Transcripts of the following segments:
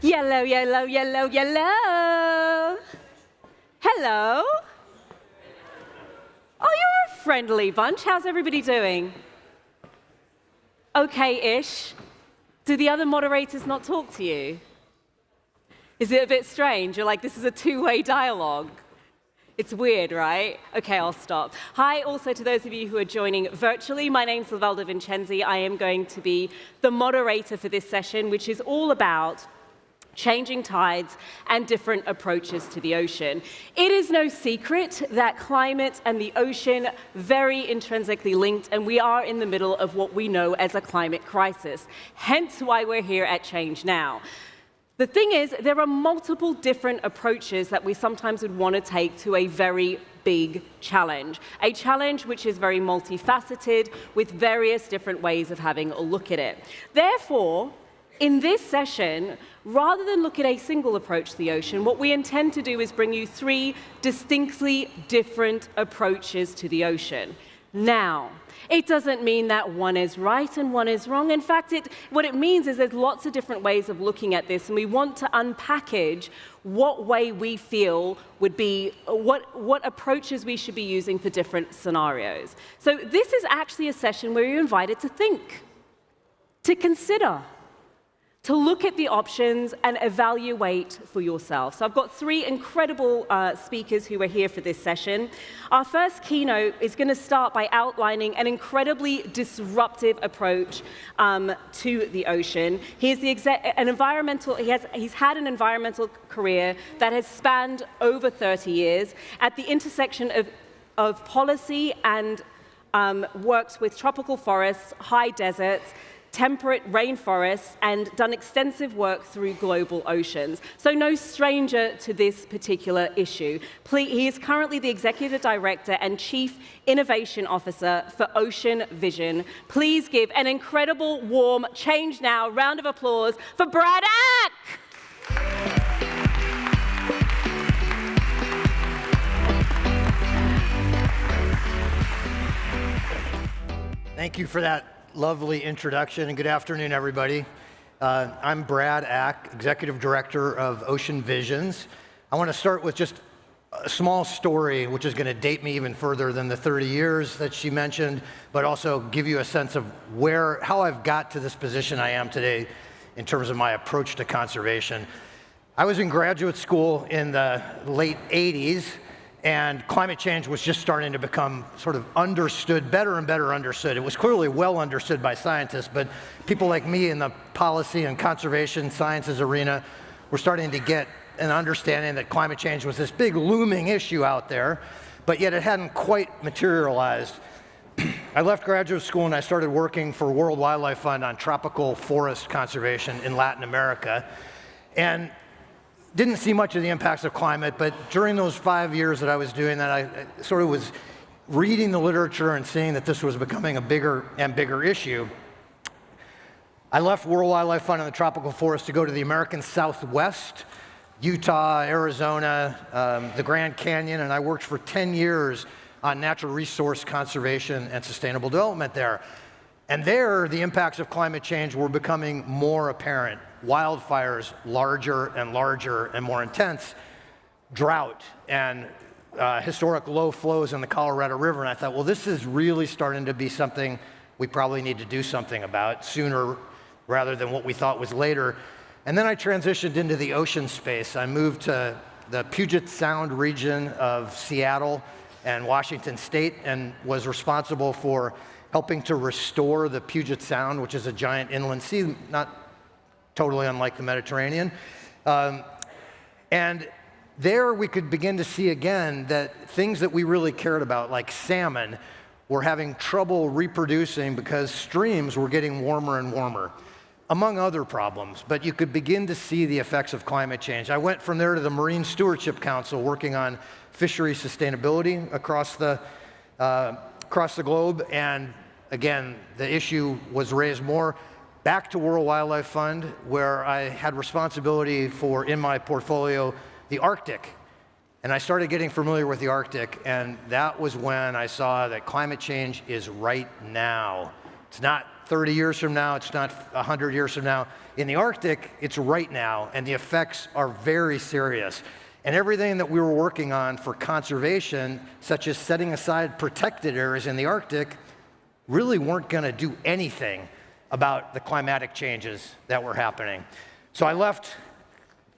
Yellow, yellow, yellow, yellow. Hello. Oh, you're a friendly bunch. How's everybody doing? Okay-ish. Do the other moderators not talk to you? Is it a bit strange? You're like, this is a two-way dialogue. It's weird, right? Okay, I'll stop. Hi also to those of you who are joining virtually. My name's Lovelda Vincenzi. I am going to be the moderator for this session, which is all about changing tides and different approaches to the ocean. It is no secret that climate and the ocean very intrinsically linked, and we are in the middle of what we know as a climate crisis. Hence why we're here at ChangeNOW. The thing is, there are multiple different approaches that we sometimes would want to take to a very big challenge. A challenge which is very multifaceted with various different ways of having a look at it. Therefore, in this session, rather than look at a single approach to the ocean, what we intend to do is bring you three distinctly different approaches to the ocean. Now, it doesn't mean that one is right and one is wrong. In fact, what it means is there's lots of different ways of looking at this, and we want to unpackage what way we feel would be, what approaches we should be using for different scenarios. So this is actually a session where you're invited to think, to consider, to look at the options and evaluate for yourself. So I've got three incredible speakers who are here for this session. Our first keynote is going to start by outlining an incredibly disruptive approach to the ocean. He's had an environmental career that has spanned over 30 years at the intersection of policy and works with tropical forests, high deserts, temperate rainforests, and done extensive work through global oceans. So no stranger to this particular issue. He is currently the Executive Director and Chief Innovation Officer for Ocean Vision. Please give an incredible, warm ChangeNOW round of applause for Brad Ack! Thank you for that lovely introduction, and good afternoon, everybody. I'm Brad Ack, Executive Director of Ocean Visions. I want to start with just a small story, which is going to date me even further than the 30 years that she mentioned, but also give you a sense of how I've got to this position I am today in terms of my approach to conservation. I was in graduate school in the late 80s, and climate change was just starting to become sort of understood, better and better understood. It was clearly well understood by scientists, but people like me in the policy and conservation sciences arena were starting to get an understanding that climate change was this big looming issue out there, but yet it hadn't quite materialized. I left graduate school and I started working for World Wildlife Fund on tropical forest conservation in Latin America. And didn't see much of the impacts of climate, but during those 5 years that I was doing that, I sort of was reading the literature and seeing that this was becoming a bigger and bigger issue. I left World Wildlife Fund in the tropical forest to go to the American Southwest, Utah, Arizona, the Grand Canyon, and I worked for 10 years on natural resource conservation and sustainable development there. And there, the impacts of climate change were becoming more apparent. Wildfires, larger and larger and more intense, drought, and historic low flows in the Colorado River. And I thought, well, this is really starting to be something we probably need to do something about sooner rather than what we thought was later. And then I transitioned into the ocean space. I moved to the Puget Sound region of Seattle and Washington State and was responsible for helping to restore the Puget Sound, which is a giant inland sea, not totally unlike the Mediterranean. And there we could begin to see again that things that we really cared about, like salmon, were having trouble reproducing because streams were getting warmer and warmer, among other problems. But you could begin to see the effects of climate change. I went from there to the Marine Stewardship Council, working on fishery sustainability across the globe, and again, the issue was raised more. Back to World Wildlife Fund, where I had responsibility for, in my portfolio, the Arctic. And I started getting familiar with the Arctic, and that was when I saw that climate change is right now. It's not 30 years from now, it's not 100 years from now. In the Arctic, it's right now, and the effects are very serious. And everything that we were working on for conservation, such as setting aside protected areas in the Arctic, really weren't going to do anything about the climatic changes that were happening. So I left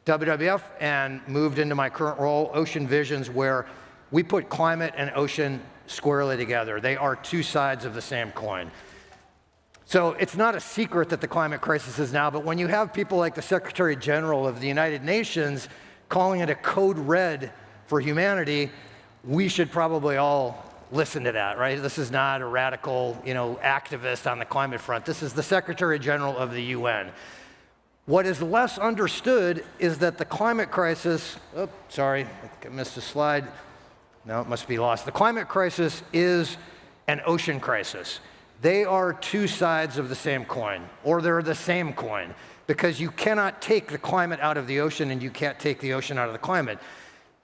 WWF and moved into my current role, Ocean Visions, where we put climate and ocean squarely together. They are two sides of the same coin. So it's not a secret that the climate crisis is now, but when you have people like the Secretary General of the United Nations calling it a code red for humanity, we should probably all listen to that, right? This is not a radical, activist on the climate front. This is the Secretary General of the UN. What is less understood is that the climate crisis, sorry, I think I missed a slide. No, it must be lost. The climate crisis is an ocean crisis. They are two sides of the same coin, or they're the same coin, because you cannot take the climate out of the ocean and you can't take the ocean out of the climate.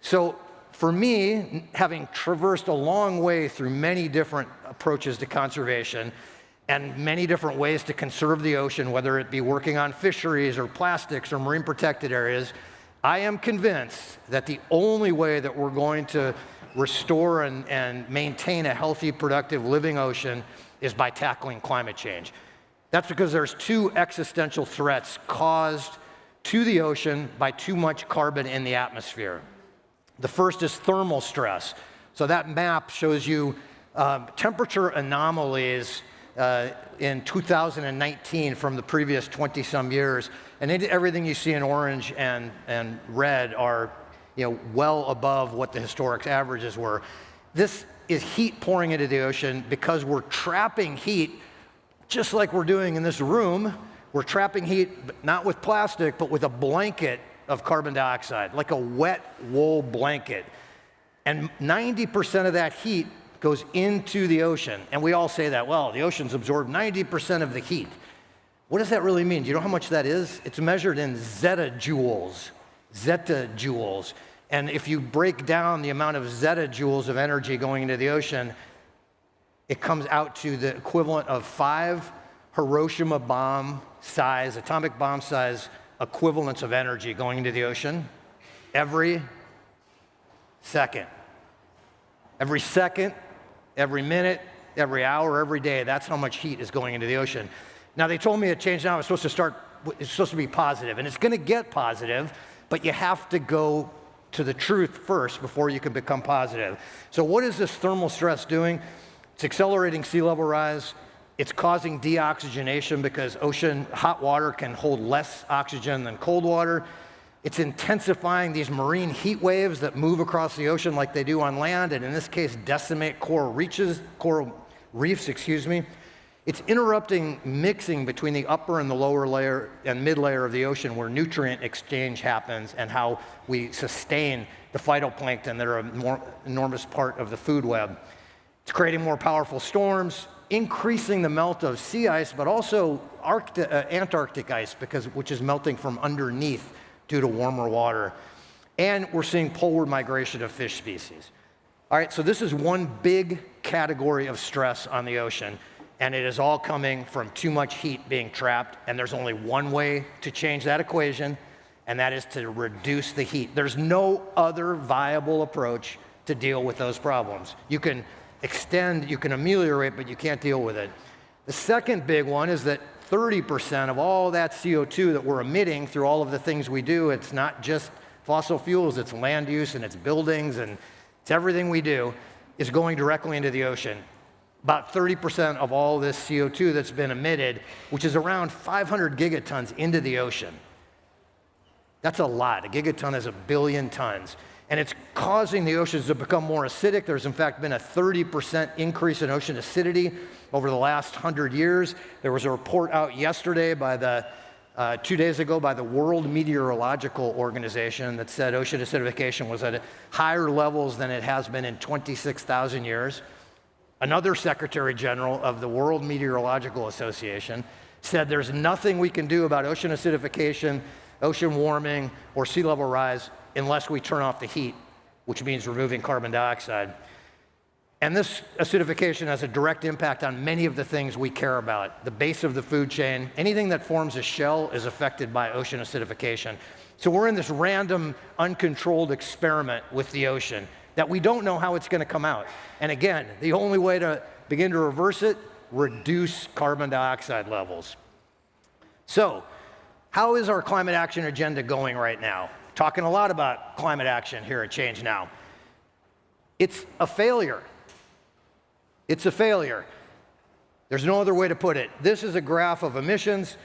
So for me, having traversed a long way through many different approaches to conservation and many different ways to conserve the ocean, whether it be working on fisheries or plastics or marine protected areas, I am convinced that the only way that we're going to restore and maintain a healthy, productive, living ocean is by tackling climate change. That's because there's two existential threats caused to the ocean by too much carbon in the atmosphere. The first is thermal stress. So that map shows you temperature anomalies in 2019 from the previous 20-some years. And everything you see in orange and red are well above what the historic averages were. This is heat pouring into the ocean because we're trapping heat, just like we're doing in this room. We're trapping heat, not with plastic, but with a blanket of carbon dioxide, like a wet wool blanket. And 90% of that heat goes into the ocean. And we all say that, well, the oceans absorb 90% of the heat. What does that really mean? Do you know how much that is? It's measured in zettajoules. Zettajoules. And if you break down the amount of zettajoules of energy going into the ocean, it comes out to the equivalent of 5 Hiroshima bomb size, atomic bomb size equivalents of energy going into the ocean every second. Every second, every minute, every hour, every day, that's how much heat is going into the ocean. Now, they told me at ChangeNOW it's supposed to be positive, and it's going to get positive, but you have to go to the truth first before you can become positive. So what is this thermal stress doing? It's accelerating sea level rise. It's causing deoxygenation because ocean hot water can hold less oxygen than cold water. It's intensifying these marine heat waves that move across the ocean like they do on land, and in this case, decimate coral reefs. It's interrupting mixing between the upper and the lower layer and mid layer of the ocean where nutrient exchange happens and how we sustain the phytoplankton that are an enormous part of the food web. It's creating more powerful storms, increasing the melt of sea ice, but also Antarctic ice, which is melting from underneath due to warmer water. And we're seeing poleward migration of fish species. All right, so this is one big category of stress on the ocean, and it is all coming from too much heat being trapped, and there's only one way to change that equation, and that is to reduce the heat. There's no other viable approach to deal with those problems. You can extend, you can ameliorate, but you can't deal with it. The second big one is that 30% of all that CO2 that we're emitting through all of the things we do, it's not just fossil fuels, it's land use and it's buildings and it's everything we do, is going directly into the ocean. About 30% of all this CO2 that's been emitted, which is around 500 gigatons into the ocean. That's a lot. A gigaton is 1 billion tons. And it's causing the oceans to become more acidic. There's in fact been a 30% increase in ocean acidity over the last 100 years. There was a report out yesterday by 2 days ago by the World Meteorological Organization that said ocean acidification was at higher levels than it has been in 26,000 years. Another Secretary General of the World Meteorological Association said there's nothing we can do about ocean acidification, ocean warming, or sea level rise unless we turn off the heat, which means removing carbon dioxide. And this acidification has a direct impact on many of the things we care about. The base of the food chain, anything that forms a shell is affected by ocean acidification. So we're in this random, uncontrolled experiment with the ocean that we don't know how it's going to come out. And again, the only way to begin to reverse it, reduce carbon dioxide levels. So, how is our climate action agenda going right now? Talking a lot about climate action here at ChangeNOW. It's a failure. It's a failure. There's no other way to put it. This is a graph of emissions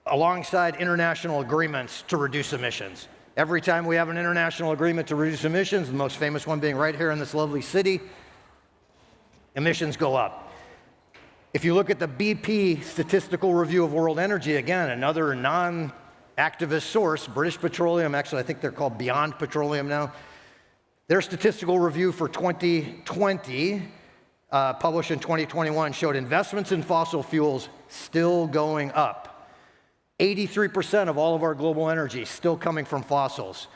alongside international agreements to reduce emissions. Every time we have an international agreement to reduce emissions, the most famous one being right here in this lovely city, emissions go up. If you look at the BP Statistical Review of World Energy, again, another non-activist source, British Petroleum, actually I think they're called Beyond Petroleum now, their statistical review for 2020, published in 2021, showed investments in fossil fuels still going up. 83% of all of our global energy still coming from fossils.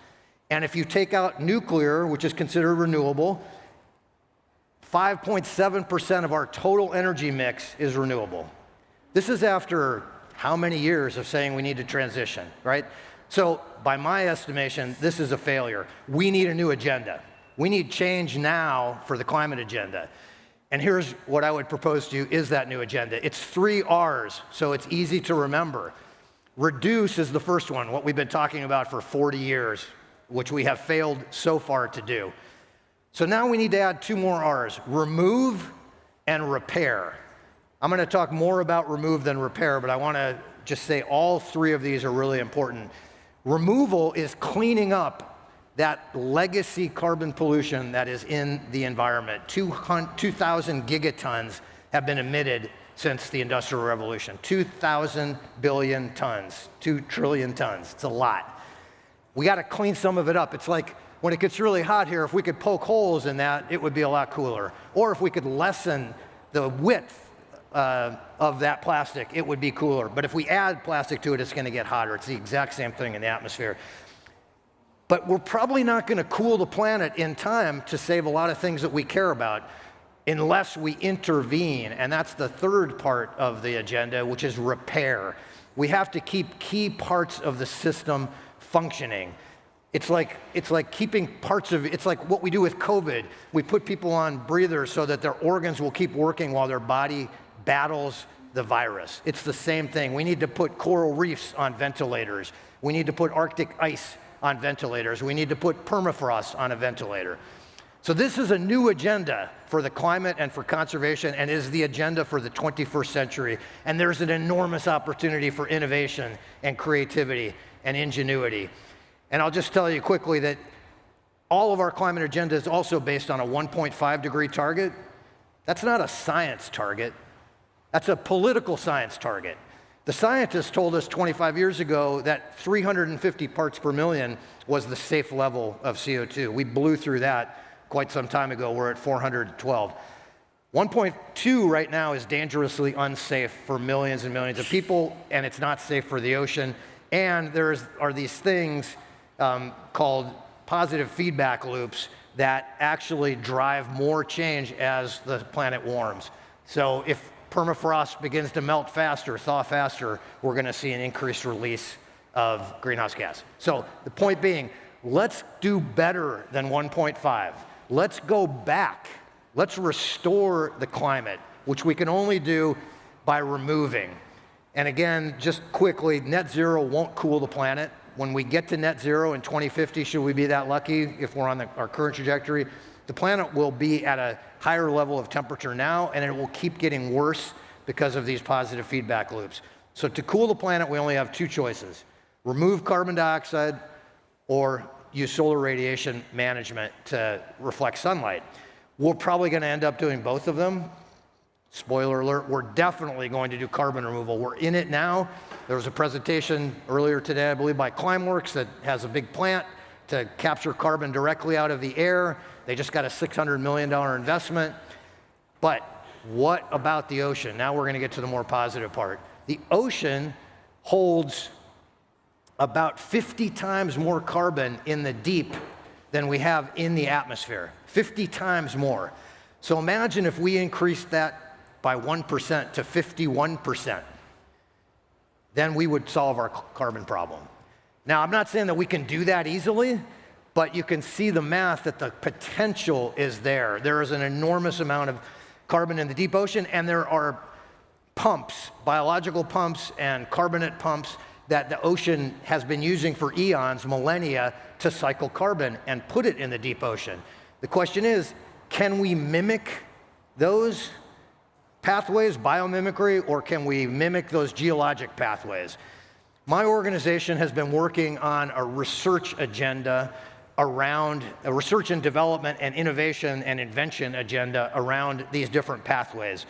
And if you take out nuclear, which is considered renewable, 5.7% of our total energy mix is renewable. This is after how many years of saying we need to transition, right? So by my estimation, this is a failure. We need a new agenda. We need change now for the climate agenda. And here's what I would propose to you is that new agenda. It's 3 R's, so it's easy to remember. Reduce is the first one, what we've been talking about for 40 years, which we have failed so far to do. So now we need to add 2 more R's, remove and repair. I'm going to talk more about remove than repair, but I want to just say all 3 of these are really important. Removal is cleaning up that legacy carbon pollution that is in the environment. 2,000 gigatons have been emitted since the Industrial Revolution. 2,000 billion tons, 2 trillion tons. It's a lot. We got to clean some of it up. It's like when it gets really hot here, if we could poke holes in that, it would be a lot cooler. Or if we could lessen the width of that plastic, it would be cooler. But if we add plastic to it, it's going to get hotter. It's the exact same thing in the atmosphere. But we're probably not going to cool the planet in time to save a lot of things that we care about unless we intervene. And that's the 3rd part of the agenda, which is repair. We have to keep key parts of the system functioning. It's like keeping parts of, it's like what we do with COVID. We put people on breathers so that their organs will keep working while their body battles the virus. It's the same thing. We need to put coral reefs on ventilators. We need to put Arctic ice on ventilators. We need to put permafrost on a ventilator. So this is a new agenda for the climate and for conservation, and is the agenda for the 21st century. And there's an enormous opportunity for innovation and creativity and ingenuity. And I'll just tell you quickly that all of our climate agenda is also based on a 1.5 degree target. That's not a science target. That's a political science target. The scientists told us 25 years ago that 350 parts per million was the safe level of CO2. We blew through that quite some time ago. We're at 412. 1.2 right now is dangerously unsafe for millions and millions of people, and it's not safe for the ocean. And there are these things called positive feedback loops that actually drive more change as the planet warms. So if permafrost begins to melt faster, thaw faster, we're going to see an increased release of greenhouse gas. So the point being, let's do better than 1.5. Let's go back. Let's restore the climate, which we can only do by removing. And again, just quickly, net zero won't cool the planet. When we get to net zero in 2050, should we be that lucky if we're on our current trajectory, the planet will be at a higher level of temperature now, and it will keep getting worse because of these positive feedback loops. So to cool the planet, we only have 2 choices: remove carbon dioxide or use solar radiation management to reflect sunlight. We're probably going to end up doing both of them. Spoiler alert, we're definitely going to do carbon removal. We're in it now. There was a presentation earlier today, I believe, by Climeworks that has a big plant to capture carbon directly out of the air. They just got a $600 million investment. But what about the ocean? Now we're going to get to the more positive part. The ocean holds about 50 times more carbon in the deep than we have in the atmosphere. 50 times more. So imagine if we increased that by 1% to 51%. Then we would solve our carbon problem. Now, I'm not saying that we can do that easily, but you can see the math that the potential is there. There is an enormous amount of carbon in the deep ocean, and there are pumps, biological pumps and carbonate pumps that the ocean has been using for eons, millennia, to cycle carbon and put it in the deep ocean. The question is, can we mimic those pathways, biomimicry, or can we mimic those geologic pathways? My organization has been working on a research agenda around a research and development and innovation and invention agenda around these different pathways.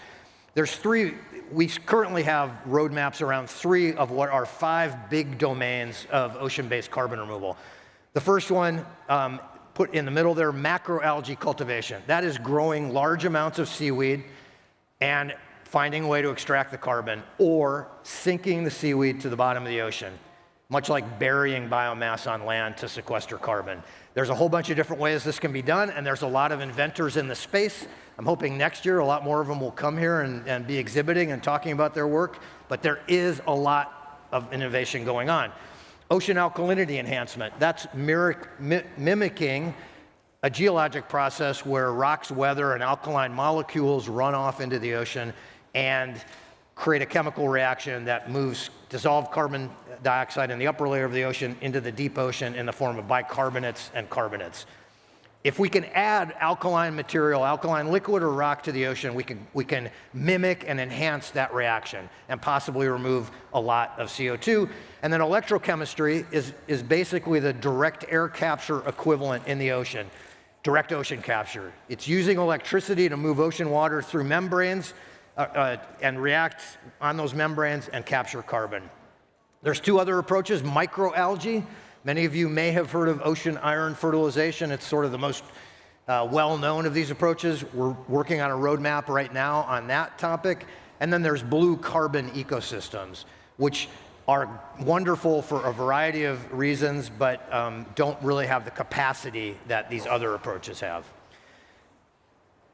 There's three, we currently have roadmaps around 3 of what are 5 big domains of ocean-based carbon removal. The first one, put in the middle there, macroalgae cultivation. That is growing large amounts of seaweed and finding a way to extract the carbon, or sinking the seaweed to the bottom of the ocean, much like burying biomass on land to sequester carbon. There's a whole bunch of different ways this can be done, and there's a lot of inventors in the space. I'm hoping next year a lot more of them will come here and be exhibiting and talking about their work, but there is a lot of innovation going on. Ocean alkalinity enhancement, that's mimicking a geologic process where rocks weather and alkaline molecules run off into the ocean and create a chemical reaction that moves dissolved carbon dioxide in the upper layer of the ocean into the deep ocean in the form of bicarbonates and carbonates. If we can add alkaline material, alkaline liquid or rock to the ocean, we can mimic and enhance that reaction and possibly remove a lot of CO2. And then electrochemistry is basically the direct air capture equivalent in the ocean, direct ocean capture. It's using electricity to move ocean water through membranes and react on those membranes and capture carbon. There's 2 other approaches, microalgae. Many of you may have heard of ocean iron fertilization. It's sort of the most well-known of these approaches. We're working on a roadmap right now on that topic. And then there's blue carbon ecosystems, which are wonderful for a variety of reasons, but don't really have the capacity that these other approaches have.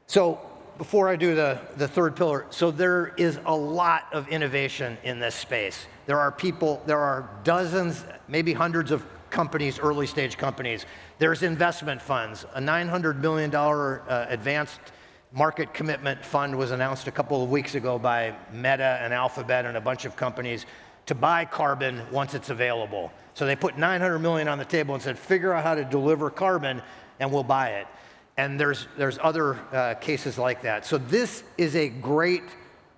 So before I do the third pillar, so there is a lot of innovation in this space. There are people, there are dozens, maybe hundreds of companies, early stage companies. There's investment funds. A $900 million advanced market commitment fund was announced a couple of weeks ago by Meta and Alphabet and a bunch of companies to buy carbon once it's available. So they put $900 million on the table and said, figure out how to deliver carbon and we'll buy it. And there's other cases like that. So this is a great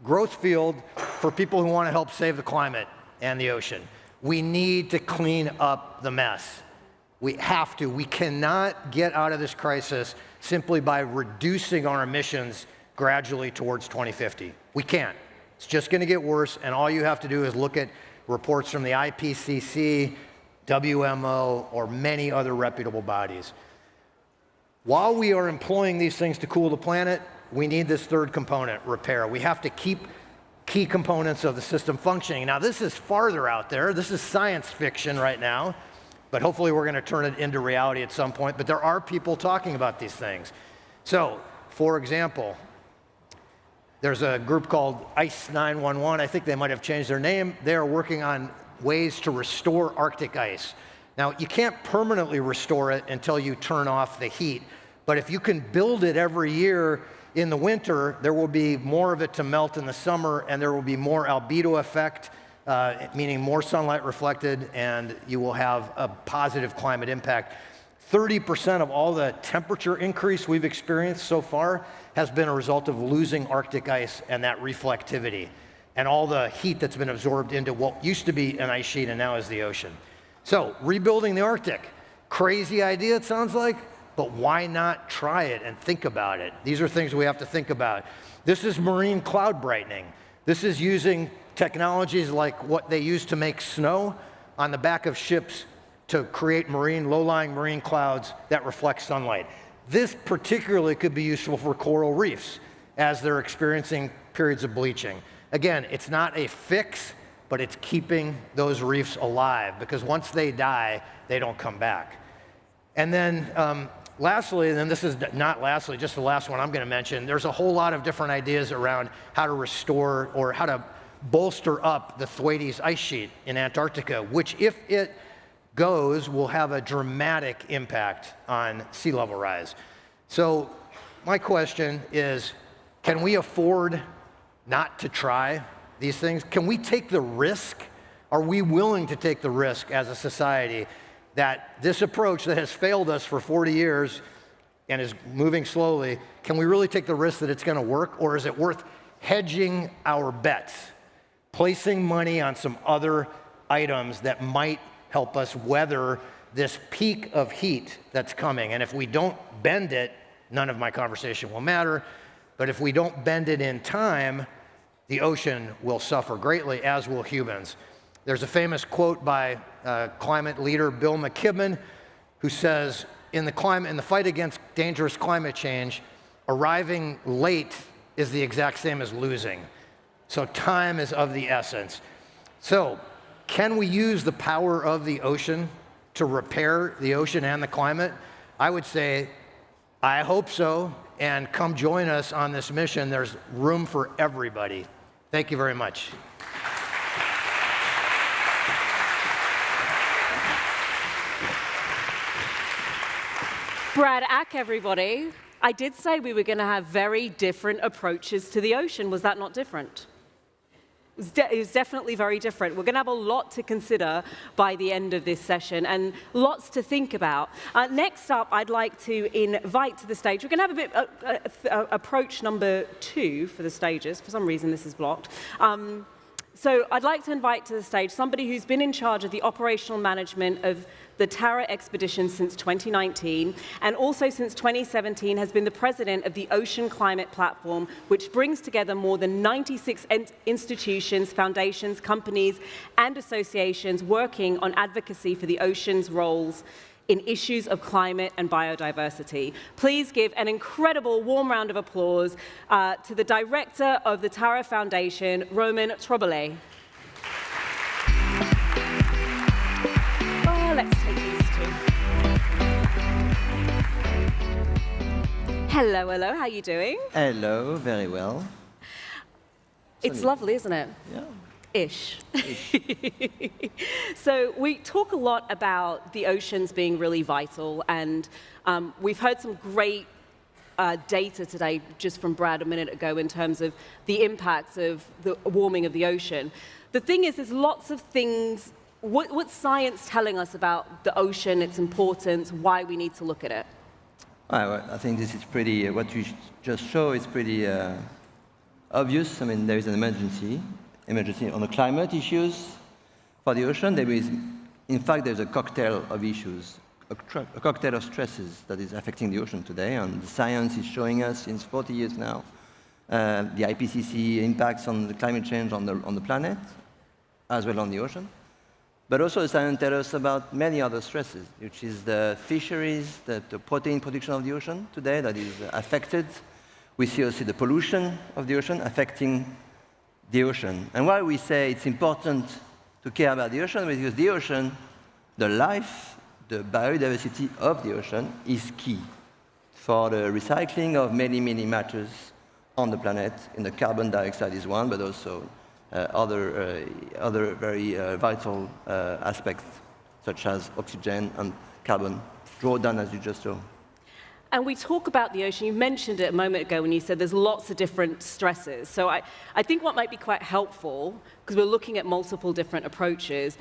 growth field for people who want to help save the climate and the ocean. We need to clean up the mess. We have to. We cannot get out of this crisis simply by reducing our emissions gradually towards 2050. We can't. It's just going to get worse, and all you have to do is look at reports from the IPCC, WMO, or many other reputable bodies. While we are employing these things to cool the planet, we need this third component, repair. We have to keep key components of the system functioning. Now, this is farther out there. This is science fiction right now, but hopefully we're going to turn it into reality at some point. But there are people talking about these things. So, for example, there's a group called ICE 911. I think they might have changed their name. They are working on ways to restore Arctic ice. Now, you can't permanently restore it until you turn off the heat, but if you can build it every year in the winter, there will be more of it to melt in the summer, and there will be more albedo effect, meaning more sunlight reflected, and you will have a positive climate impact. 30% of all the temperature increase we've experienced so far has been a result of losing Arctic ice and that reflectivity, and all the heat that's been absorbed into what used to be an ice sheet and now is the ocean. So, rebuilding the Arctic, crazy idea it sounds like, but why not try it and think about it? These are things we have to think about. This is marine cloud brightening. This is using technologies like what they use to make snow on the back of ships to create low-lying marine clouds that reflect sunlight. This particularly could be useful for coral reefs as they're experiencing periods of bleaching. Again, it's not a fix, but it's keeping those reefs alive, because once they die, they don't come back. And then Lastly, and then this is not lastly, just the last one I'm going to mention, there's a whole lot of different ideas around how to restore or how to bolster up the Thwaites ice sheet in Antarctica, which, if it goes, will have a dramatic impact on sea level rise. So my question is, can we afford not to try these things? Can we take the risk? Are we willing to take the risk as a society that this approach that has failed us for 40 years and is moving slowly, can we really take the risk that it's going to work? Or is it worth hedging our bets, placing money on some other items that might help us weather this peak of heat that's coming? And if we don't bend it, none of my conversation will matter. But if we don't bend it in time, the ocean will suffer greatly, as will humans. There's a famous quote by climate leader Bill McKibben, who says, in the fight against dangerous climate change, arriving late is the exact same as losing. So time is of the essence. So can we use the power of the ocean to repair the ocean and the climate? I would say, I hope so, and come join us on this mission. There's room for everybody. Thank you very much. Brad Ack, everybody. I did say we were going to have very different approaches to the ocean. Was that not different? It was definitely very different. We're going to have a lot to consider by the end of this session and lots to think about. Next up, I'd like to invite to the stage. We're going to have approach number 2 for the stages. For some reason, this is blocked. So I'd like to invite to the stage somebody who's been in charge of the operational management of the Tara expedition since 2019, and also since 2017 has been the president of the Ocean Climate Platform, which brings together more than 96 institutions, foundations, companies, and associations working on advocacy for the ocean's roles in issues of climate and biodiversity. Please give an incredible warm round of applause to the director of the Tara Foundation, Romain Troublé. Let's take these two. Hello, hello, how are you doing? Hello, very well. It's lovely, isn't it? Yeah. Ish. So we talk a lot about the oceans being really vital, and we've heard some great data today just from Brad a minute ago in terms of the impacts of the warming of the ocean. The thing is, there's lots of things. What's science telling us about the ocean, its importance, why we need to look at it? I think this is pretty, what you just show is pretty obvious. I mean, there is an emergency on the climate issues for the ocean. There is, in fact, there's a cocktail of issues, a cocktail of stresses that is affecting the ocean today, and the science is showing us since 40 years now the IPCC impacts on the climate change on the planet, as well on the ocean. But also the science tells us about many other stresses, which is the fisheries, the protein production of the ocean today that is affected. We see also the pollution of the ocean affecting the ocean. And why we say it's important to care about the ocean, because the ocean, the life, the biodiversity of the ocean is key for the recycling of many, many matters on the planet. And the carbon dioxide is one, but also other very vital aspects, such as oxygen and carbon drawdown, as you just saw. And we talk about the ocean. You mentioned it a moment ago when you said there's lots of different stresses. So I think what might be quite helpful, because we're looking at multiple different approaches,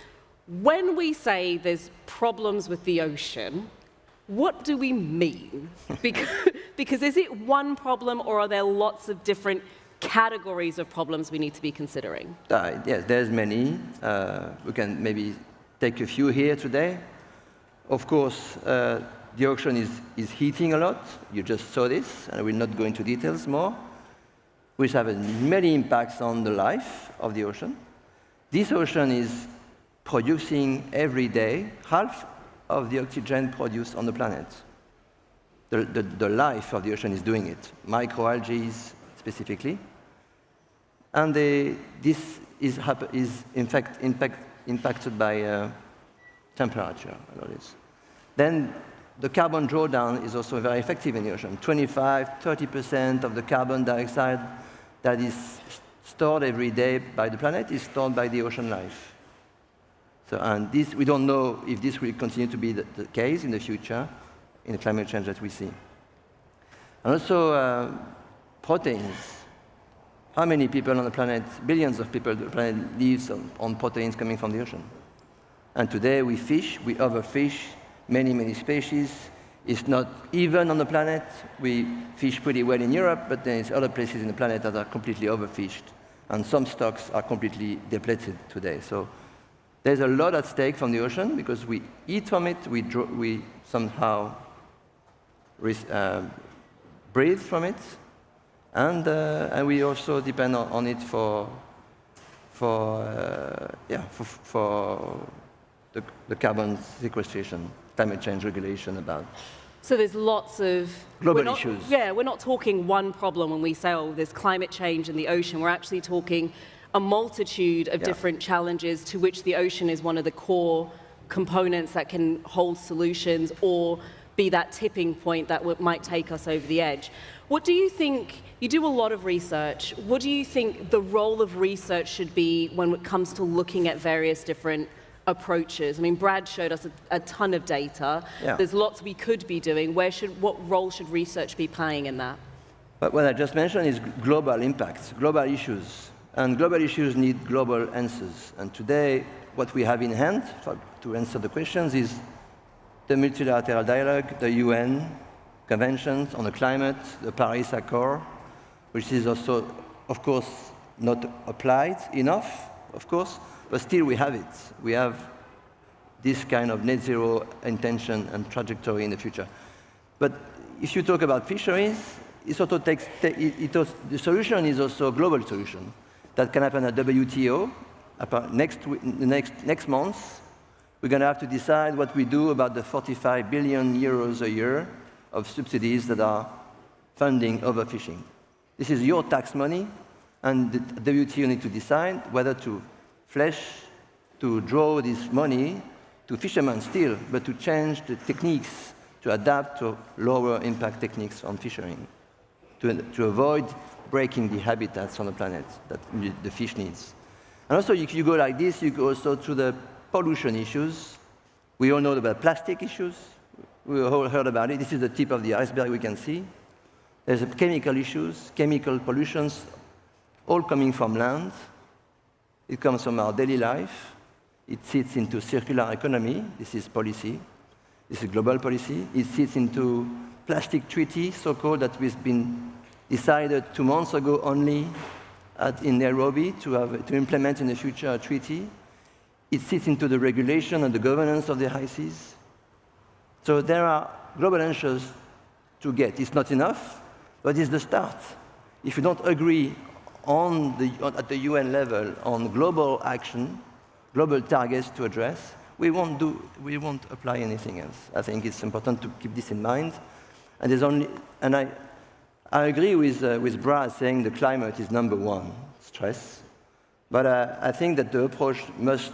when we say there's problems with the ocean, what do we mean? Because is it one problem, or are there lots of different categories of problems we need to be considering? Yes, there's many. We can maybe take a few here today. Of course, the ocean is heating a lot. You just saw this, and I will not go into details more, which have many impacts on the life of the ocean. This ocean is producing every day half of the oxygen produced on the planet. The life of the ocean is doing it, microalgae specifically. And this is in fact impacted by temperature and all this. Then the carbon drawdown is also very effective in the ocean. 25–30% of the carbon dioxide that is stored every day by the planet is stored by the ocean life. So, and this, we don't know if this will continue to be the case in the future in the climate change that we see. And also proteins. How many people on the planet, billions of people on the planet live on proteins coming from the ocean? And today we fish, we overfish many species. It's not even on the planet. We fish pretty well in Europe, but there's other places in the planet that are completely overfished. And some stocks are completely depleted today. So there's a lot at stake from the ocean because we eat from it, we somehow breathe from it, and we also depend on it for the carbon sequestration, climate change regulation about. So there's lots of global issues. Yeah, we're not talking one problem when we say, oh, there's climate change in the ocean. We're actually talking a multitude of different challenges to which the ocean is one of the core components that can hold solutions or be that tipping point that might take us over the edge. What do you think, you do a lot of research, what do you think the role of research should be when it comes to looking at various different approaches? I mean, Brad showed us a ton of data. Yeah. There's lots we could be doing. What role should research be playing in that? But what I just mentioned is global impacts, global issues. And global issues need global answers. And today, what we have in hand to answer the questions is the multilateral dialogue, the UN conventions on the climate, the Paris Accord, which is also, of course, not applied enough, of course, but still we have it. We have this kind of net zero intention and trajectory in the future. But if you talk about fisheries, it also takes, the solution is also a global solution that can happen at WTO. Next month, we're going to have to decide what we do about the 45 billion euros a year of subsidies that are funding overfishing. This is your tax money, and the WTO need to decide whether to draw this money to fishermen still, but to change the techniques, to adapt to lower impact techniques on fishing, to avoid breaking the habitats on the planet that the fish needs. And also, if you go like this, you go also to the pollution issues. We all know about plastic issues. We all heard about it. This is the tip of the iceberg we can see. There's chemical issues, chemical pollutions, all coming from land. It comes from our daily life. It sits into circular economy. This is policy. This is global policy. It sits into plastic treaty, so-called, that has been decided 2 months ago only in Nairobi to implement in the future a treaty. It sits into the regulation and the governance of the high seas. So there are global answers to get. It's not enough, but it's the start. If you don't agree at the UN level on global action, global targets to address, we won't apply anything else. I think it's important to keep this in mind. And I agree with Brad saying the climate is #1, stress. But I think that the approach must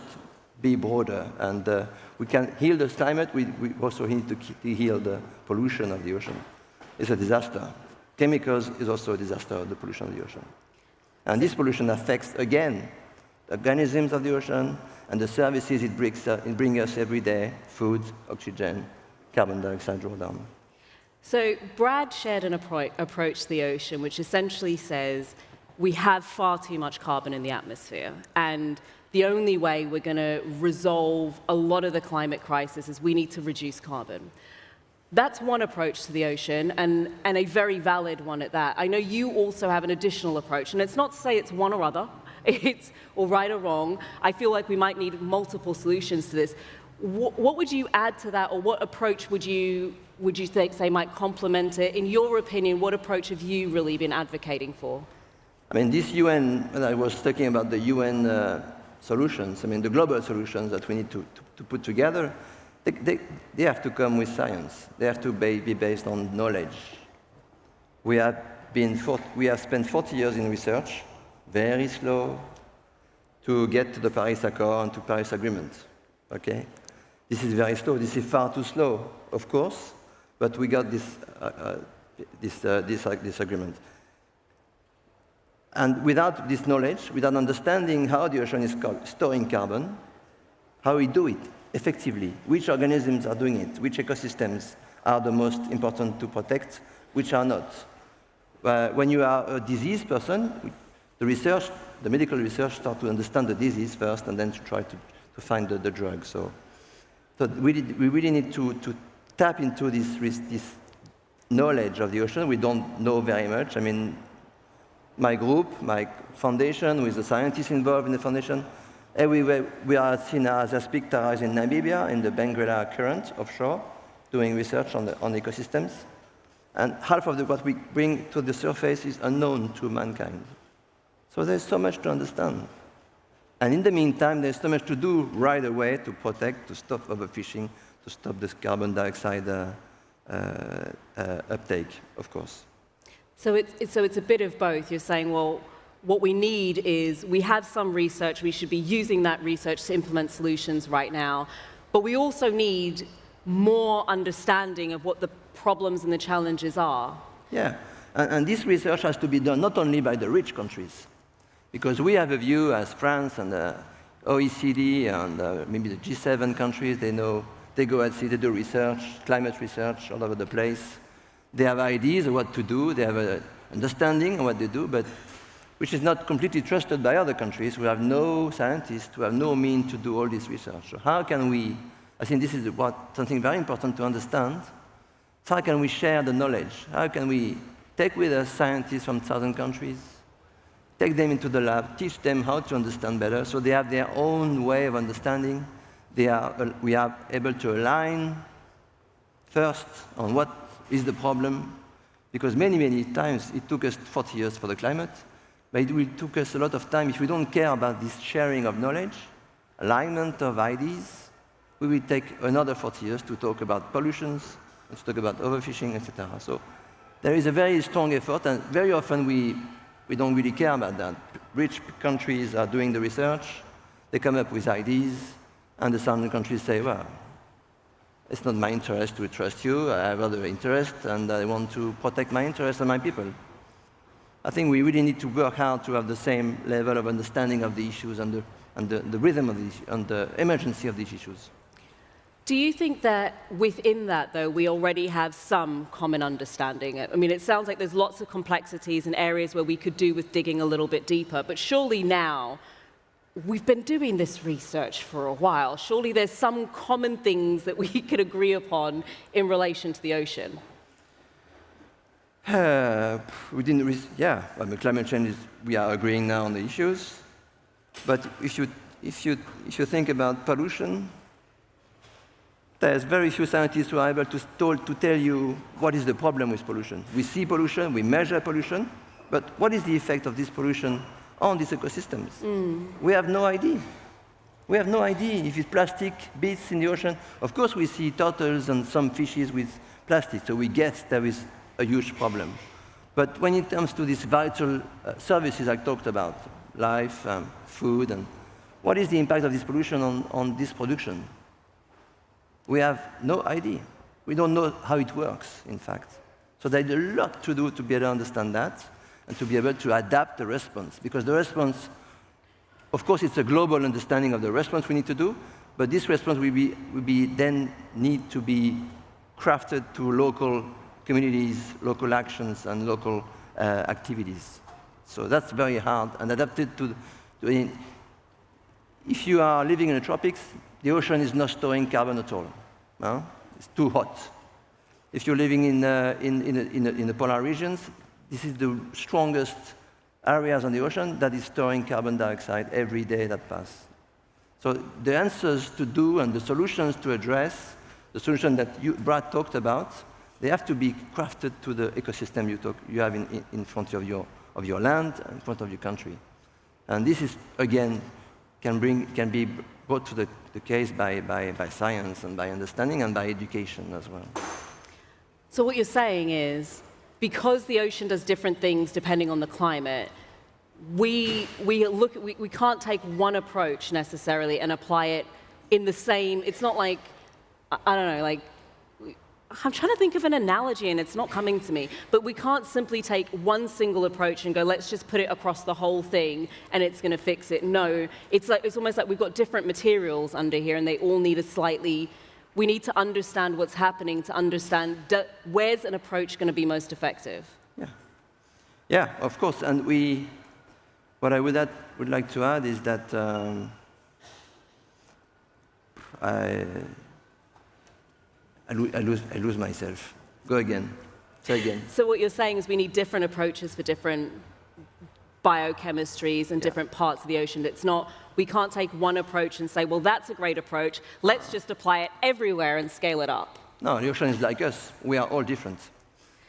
be broader, and we can heal the climate. We also need to heal the pollution of the ocean. It's a disaster. Chemicals is also a disaster, the pollution of the ocean. And this pollution affects, again, the organisms of the ocean and the services it brings us every day: food, oxygen, carbon dioxide drawdown. So Brad shared an approach to the ocean, which essentially says we have far too much carbon in the atmosphere, and the only way we're going to resolve a lot of the climate crisis is we need to reduce carbon. That's one approach to the ocean, and a very valid one at that. I know you also have an additional approach, and it's not to say it's one or other, it's or right or wrong. I feel like we might need multiple solutions to this. What would you add to that, or what approach would you say might complement it? In your opinion, what approach have you really been advocating for? I mean, this UN, when I was talking about the UN solutions, I mean, the global solutions that we need to put together, they have to come with science. They have to be based on knowledge. We have spent 40 years in research, very slow, to get to the Paris Accord and to Paris Agreement, okay? This is very slow. This is far too slow, of course, but we got this disagreement. And without this knowledge, without understanding how the ocean is storing carbon, how we do it effectively, which organisms are doing it, which ecosystems are the most important to protect, which are not. When you are a disease person, the medical research starts to understand the disease first and then to try to find the drug. So we really need to tap into this knowledge of the ocean. We don't know very much. I mean, my group, my foundation, with the scientists involved in the foundation, everywhere we are at SeaShepherd as I speak, Tara is in Namibia, in the Benguela current offshore, doing research on ecosystems. And half of what we bring to the surface is unknown to mankind. So there's so much to understand. And in the meantime, there's so much to do right away to protect, to stop overfishing, to stop this carbon dioxide uptake, of course. So it's a bit of both. You're saying, well, what we need is, we have some research, we should be using that research to implement solutions right now, but we also need more understanding of what the problems and the challenges are. Yeah, and this research has to be done not only by the rich countries, because we have a view as France and the OECD and maybe the G7 countries, they go at sea, they do research, climate research all over the place. They have ideas of what to do, they have an understanding of what they do, but which is not completely trusted by other countries who have no scientists, who have no means to do all this research. So how can we, I think this is something very important to understand, so how can we share the knowledge? How can we take with us scientists from 1,000 countries, take them into the lab, teach them how to understand better, so they have their own way of understanding. We are able to align first on what is the problem, because many, many times it took us 40 years for the climate, but it will took us a lot of time. If we don't care about this sharing of knowledge, alignment of ideas, we will take another 40 years to talk about pollutions, and to talk about overfishing, etc. So there is a very strong effort, and very often we don't really care about that. Rich countries are doing the research, they come up with ideas, and the southern countries say, well, it's not my interest to trust you, I have other interests, and I want to protect my interests and my people. I think we really need to work hard to have the same level of understanding of the issues and the rhythm of these, and the emergency of these issues. Do you think that within that, though, we already have some common understanding? I mean, it sounds like there's lots of complexities and areas where we could do with digging a little bit deeper, but surely now, we've been doing this research for a while. Surely there's some common things that we could agree upon in relation to the ocean. Yeah, I mean, climate change is, we are agreeing now on the issues. But if you think about pollution, there's very few scientists who are able to tell you what is the problem with pollution. We see pollution, we measure pollution, but what is the effect of this pollution on these ecosystems? We have no idea. We have no idea if it's plastic bits in the ocean. Of course, we see turtles and some fishes with plastic, so we guess there is a huge problem. But when it comes to these vital services I talked about, life, food, and what is the impact of this pollution on this production? We have no idea. We don't know how it works, in fact. So there's a lot to do to be able to understand that and to be able to adapt the response. Because the response, of course, it's a global understanding of the response we need to do, but this response then need to be crafted to local communities, local actions, and local activities. So that's very hard and adapted to if you are living in the tropics, the ocean is not storing carbon at all. No? It's too hot. If you're living in the polar regions, this is the strongest areas on the ocean that is storing carbon dioxide every day that passes. So the answers to do and the solutions to address, the solution that Brad talked about, they have to be crafted to the ecosystem you have in front of your land, in front of your country. And this is, again, can be brought to the case by science and by understanding and by education as well. So what you're saying is, because the ocean does different things depending on the climate, we can't take one approach necessarily and apply it in the same. It's not like I don't know, like, I'm trying to think of an analogy and it's not coming to me, but we can't simply take one single approach and go, let's just put it across the whole thing and it's going to fix it. No, it's almost like we've got different materials under here and they all need we need to understand what's happening to understand where's an approach going to be most effective. Yeah. Yeah, of course. And what I would like to add is that I lose myself. Go again. Say again. So what you're saying is we need different approaches for different biochemistries and different parts of the ocean. It's not, we can't take one approach and say, well, that's a great approach. Let's just apply it everywhere and scale it up. No, the ocean is like us. We are all different.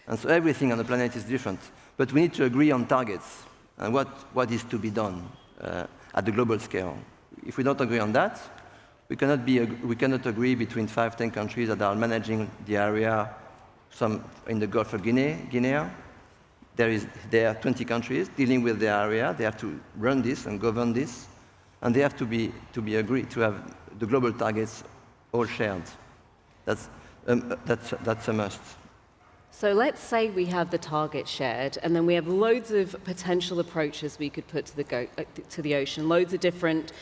And so everything on the planet is different. But we need to agree on targets and what is to be done at the global scale. If we don't agree on that, we cannot agree between 5-10 countries that are managing the area, some in the Gulf of Guinea. There are 20 countries dealing with the area. They have to run this and govern this, and they have to be agreed to have the global targets all shared. That's a must. So let's say we have the target shared, and then we have loads of potential approaches we could put to the ocean, loads of different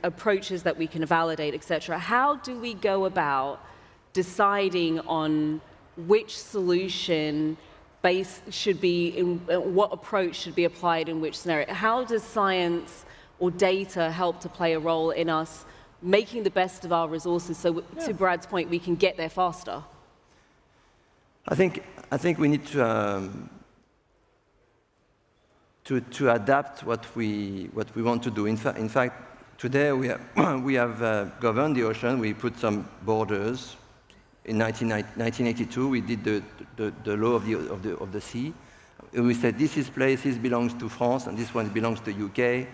approaches that we can validate, etc. How do we go about deciding on which solution should be, what approach should be applied in which scenario? How does science or data help to play a role in us making the best of our resources so, to Brad's point, we can get there faster? I think we need to adapt what we want to do. In fact, today we have governed the ocean. We put some borders. In 1982, we did the law of the sea. We said this belongs to France, and this one belongs to UK,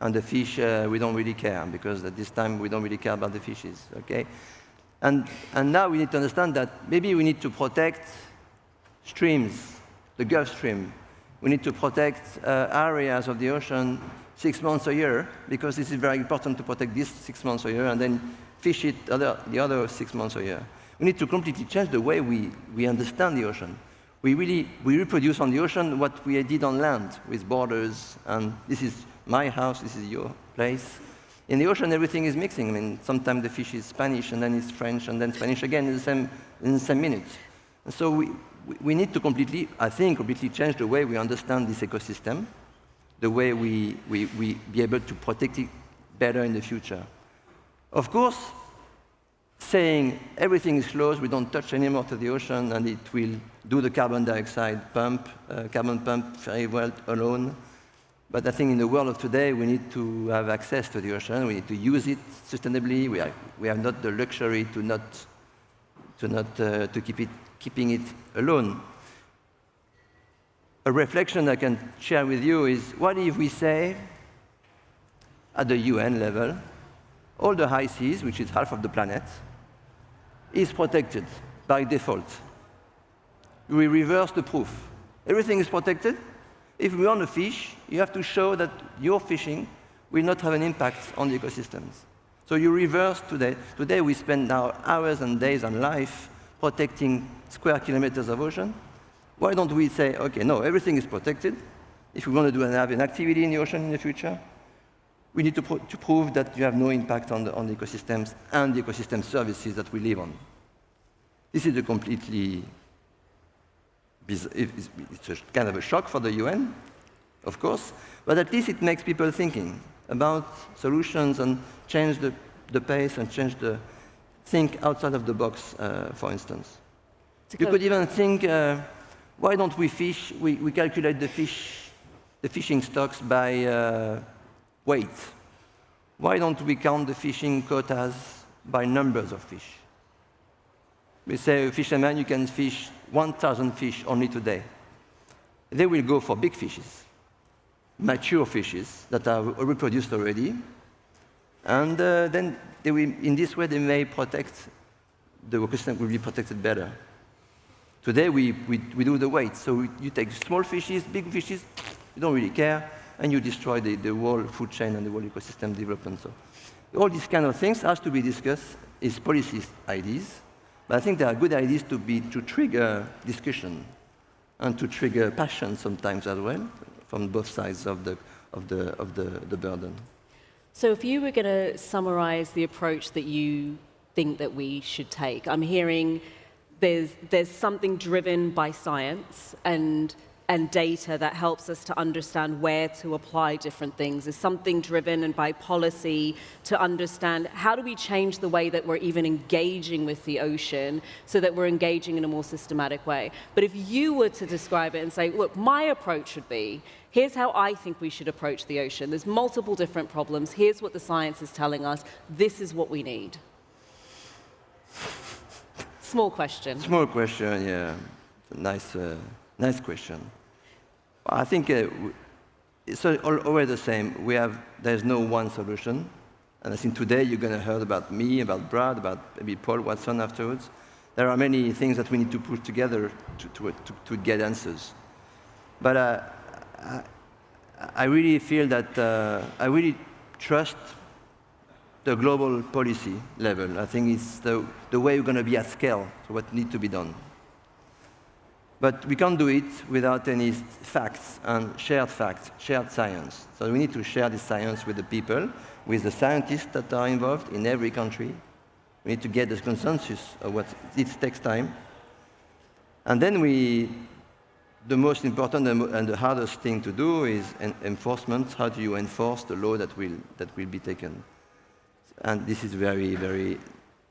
and the fish we don't really care, because at this time we don't really care about the fishes. Okay, and now we need to understand that maybe we need to protect streams, the Gulf Stream. We need to protect areas of the ocean 6 months a year, because this is very important to protect this 6 months a year, and then fish it the other 6 months a year. We need to completely change the way we understand the ocean. We reproduce on the ocean what we did on land, with borders, and this is my house, this is your place. In the ocean, everything is mixing. I mean, sometimes the fish is Spanish, and then it's French, and then Spanish again in the same minute. And so we need to completely change the way we understand this ecosystem, the way we be able to protect it better in the future. Of course, saying everything is closed, we don't touch anymore to the ocean, and it will do the carbon dioxide carbon pump very well alone. But I think in the world of today, we need to have access to the ocean. We need to use it sustainably. We have not the luxury to keeping it alone. A reflection I can share with you is, what if we say, at the UN level, all the high seas, which is half of the planet, is protected by default. We reverse the proof. Everything is protected. If we want to fish, you have to show that your fishing will not have an impact on the ecosystems. So you reverse today. Today we spend now hours and days on life protecting square kilometers of ocean. Why don't we say, okay, no, everything is protected. If we want to have an activity in the ocean in the future, we need to prove that you have no impact on the ecosystems and the ecosystem services that we live on. This is a completely, it's a kind of a shock for the UN, of course, but at least it makes people thinking about solutions and change the pace and think outside of the box, for instance. You could even think, why don't we fish, we calculate the fishing stocks by weight. Why don't we count the fishing quotas by numbers of fish? We say, fisherman, you can fish 1,000 fish only today. They will go for big fishes, mature fishes that are reproduced already, and then in this way they may protect, the ecosystem will be protected better. Today we do the weight, so you take small fishes, big fishes, you don't really care, and you destroy the whole food chain and the whole ecosystem development. So all these kind of things has to be discussed is policy ideas. But I think there are good ideas to trigger discussion and to trigger passion sometimes as well from both sides of the burden. So if you were going to summarize the approach that you think that we should take, I'm hearing there's something driven by science and data that helps us to understand where to apply different things. There's something driven and by policy to understand how do we change the way that we're even engaging with the ocean so that we're engaging in a more systematic way. But if you were to describe it and say, look, my approach would be, here's how I think we should approach the ocean. There's multiple different problems. Here's what the science is telling us. This is what we need. Small question. Small question, yeah. Nice question. I think it's always the same. There's no one solution. And I think today you're going to hear about me, about Brad, about maybe Paul Watson afterwards. There are many things that we need to put together to get answers. But I really feel that I really trust the global policy level. I think it's the way we're going to be at scale, so what needs to be done. But we can't do it without any facts and shared science. So we need to share this science with the people, with the scientists that are involved in every country. We need to get this consensus of what it takes time. And then the most important and the hardest thing to do is enforcement. How do you enforce the law that will be taken? And this is very, very,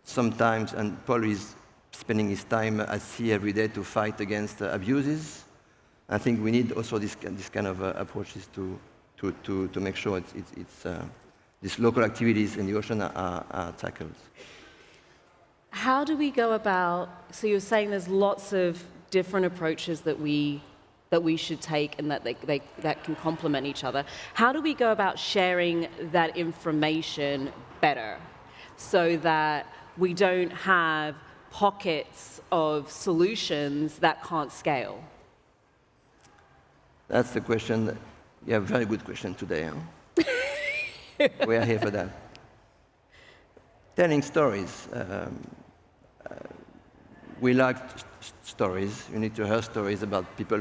sometimes, and Paul is spending his time at sea every day to fight against abuses. I think we need also this kind of approaches to make sure these local activities in the ocean are tackled. How do we go about, so you're saying there's lots of different approaches that we should take and that can complement each other. How do we go about sharing that information better so that we don't have pockets of solutions that can't scale? That's the question. You have a very good question today. Huh? We are here for that. Telling stories. We like stories. You need to hear stories about people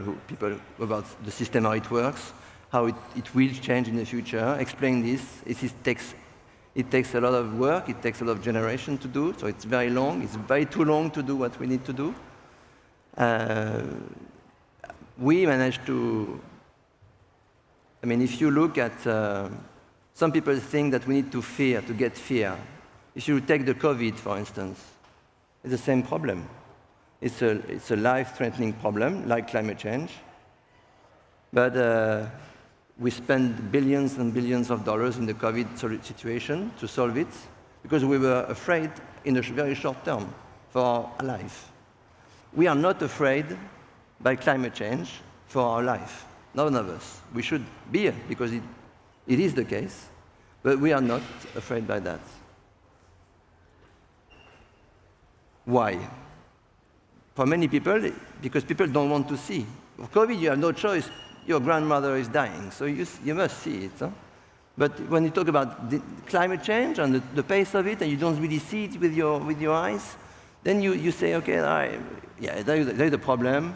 about the system, how it works, how it will change in the future. Explain this. It takes a lot of work. It takes a lot of generation to do. So it's very long. It's way too long to do what we need to do. We managed to. I mean, if you look at some people think that we need to get fear. If you take the COVID, for instance, it's the same problem. It's a life-threatening problem, like climate change. But we spend billions and billions of dollars in the COVID situation to solve it because we were afraid in the very short term for our life. We are not afraid by climate change for our life. None of us. We should be because it is the case, but we are not afraid by that. Why? For many people, because people don't want to see. For COVID, you have no choice. Your grandmother is dying, so you must see it. Huh? But when you talk about climate change and the pace of it, and you don't really see it with your eyes, then you say, okay, there is a problem,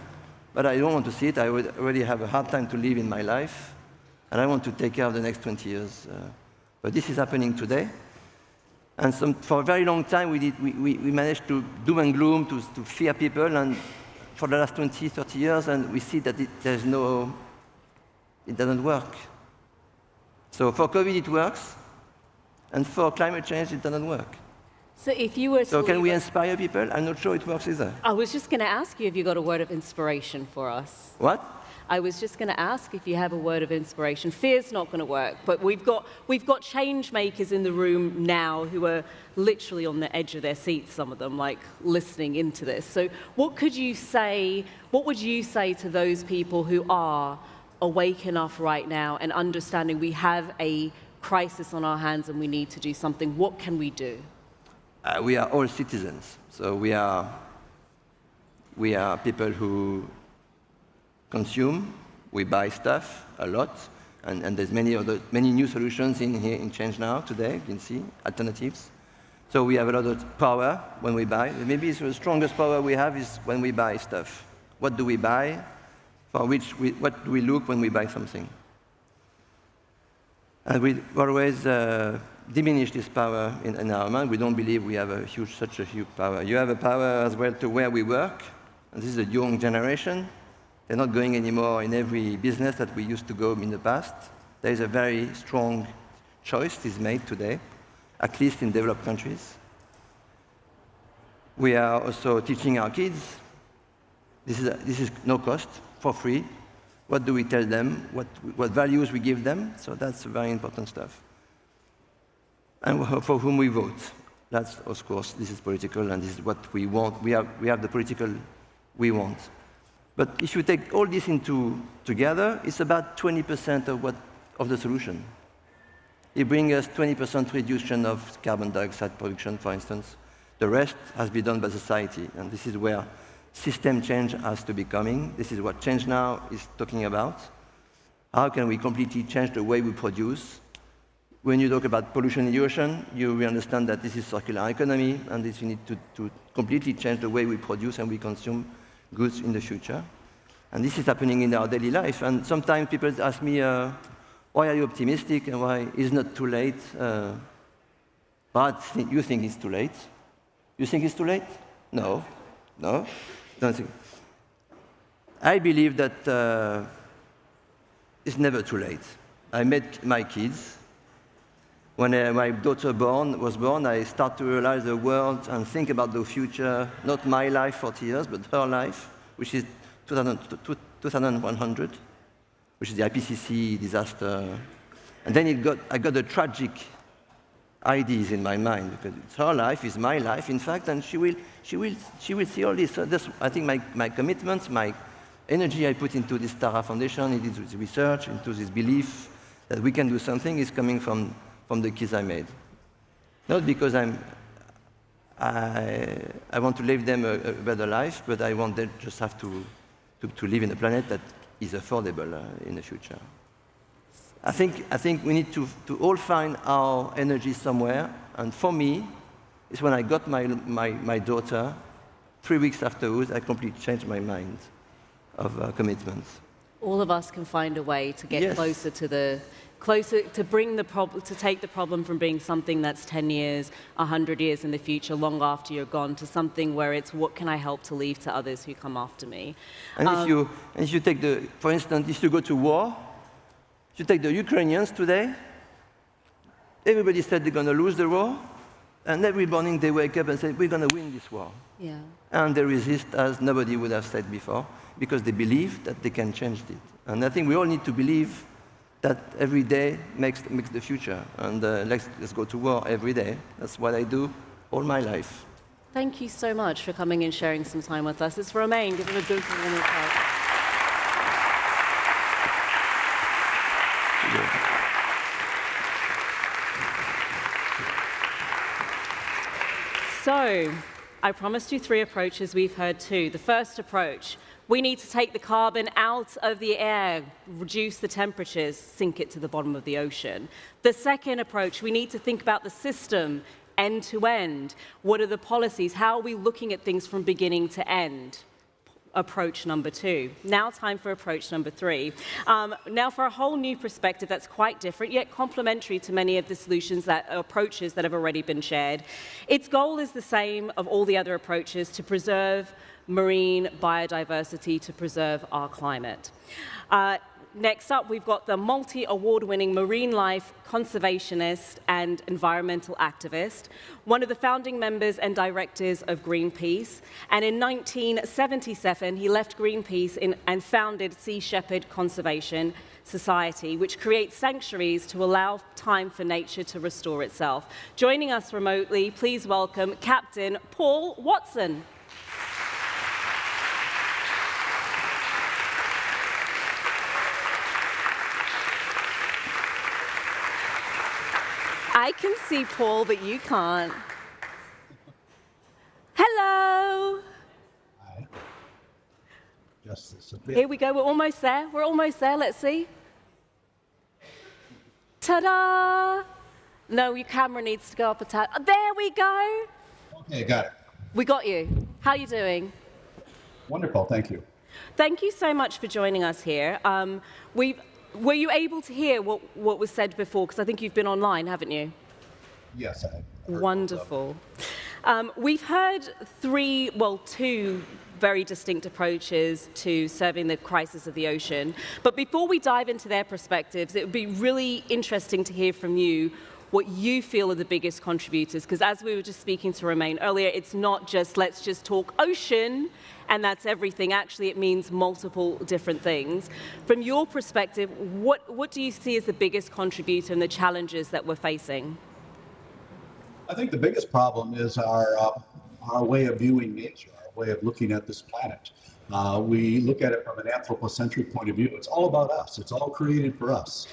but I don't want to see it. I would already have a hard time to live in my life, and I want to take care of the next 20 years. But this is happening today. And for a very long time, we managed to doom and gloom, to fear people, and for the last 20, 30 years, and we see that it doesn't work. So for COVID, it works, and for climate change, it doesn't work. So if you were to... So can we inspire people? I'm not sure it works either. I was just going to ask you if you got a word of inspiration for us. What? I was just going to ask if you have a word of inspiration. Fear's not going to work, but we've got change makers in the room now who are literally on the edge of their seats, some of them, like listening into this. So what would you say to those people who are awake enough right now and understanding we have a crisis on our hands and we need to do something? What can we do? We are all citizens, so we are people who consume, we buy stuff a lot, And there's many new solutions in here in ChangeNOW today, you can see, alternatives. So we have a lot of power when we buy. Maybe the strongest power we have is when we buy stuff. What do we buy? What do we look when we buy something? And we always diminish this power in our mind. We don't believe we have such a huge power. You have a power as well to where we work. And this is a young generation. They're not going anymore in every business that we used to go in the past. There is a very strong choice is made today, at least in developed countries. We are also teaching our kids. This is no cost, for free. What do we tell them? What values we give them? So that's very important stuff. And for whom we vote. That's, of course, this is political, and this is what we want. We have the political we want. But if you take all this together, it's about 20% of the solution. It brings us 20% reduction of carbon dioxide production, for instance. The rest has been done by society, and this is where system change has to be coming. This is what ChangeNOW is talking about. How can we completely change the way we produce? When you talk about pollution in the ocean, you understand that this is circular economy, and this you need to completely change the way we produce and we consume goods in the future. And this is happening in our daily life. And sometimes people ask me, why are you optimistic and why is it not too late? But you think it's too late? You think it's too late? No. No? Don't think. I believe that it's never too late. I met my kids. When my daughter was born, I started to realize the world and think about the future, not my life, 40 years, but her life, which is 2100, which is the IPCC disaster. And then I got the tragic ideas in my mind, because it's her life, it's my life, in fact, and she will see all this. So that's, I think, my commitments, my energy I put into this Fondation, into this research, into this belief that we can do something is coming from the kids I made. Not because I want to leave them a better life, but I want them just have to live in a planet that is affordable in the future. I think we need to all find our energy somewhere, and for me, it's when I got my daughter, 3 weeks afterwards, I completely changed my mind of commitments. All of us can find a way to get closer to bring the problem, to take the problem from being something that's 10 years, 100 years in the future, long after you're gone, to something where it's what can I help to leave to others who come after me. And if you take for instance, if you go to war, if you take the Ukrainians today, everybody said they're going to lose the war, and every morning they wake up and say, we're going to win this war. Yeah. And they resist as nobody would have said before, because they believe that they can change it. And I think we all need to believe that every day makes the future. And let's go to war every day. That's what I do all my life. Thank you so much for coming and sharing some time with us. It's Romain. Give him a good warm applause. So, I promised you 3 approaches. We've heard 2. The first approach, we need to take the carbon out of the air, reduce the temperatures, sink it to the bottom of the ocean. The second approach, we need to think about the system end to end. What are the policies? How are we looking at things from beginning to end? Approach number 2. Now time for approach number 3. Now for a whole new perspective that's quite different, yet complementary to many of the approaches that have already been shared. Its goal is the same of all the other approaches: to preserve marine biodiversity, to preserve our climate. Next up, we've got the multi-award-winning marine life conservationist and environmental activist, one of the founding members and directors of Greenpeace. And in 1977, he left Greenpeace and founded SeaShepherd Conservation Society, which creates sanctuaries to allow time for nature to restore itself. Joining us remotely, please welcome Captain Paul Watson. I can see Paul, but you can't. Hello. Hi. Just a bit. Here we go. We're almost there. We're almost there. Let's see. Ta-da! No, your camera needs to go up a tad. There we go. Okay, got it. We got you. How are you doing? Wonderful, thank you. Thank you so much for joining us here. Were you able to hear what was said before? Because I think you've been online, haven't you? Yes, I heard. Wonderful. We've heard two very distinct approaches to serving the crisis of the ocean. But before we dive into their perspectives, it would be really interesting to hear from you what you feel are the biggest contributors. Because as we were just speaking to Romain earlier, it's not just let's just talk ocean and that's everything. Actually, it means multiple different things. From your perspective, what do you see as the biggest contributor and the challenges that we're facing? I think the biggest problem is our way of viewing nature, our way of looking at this planet. We look at it from an anthropocentric point of view. It's all about us. It's all created for us.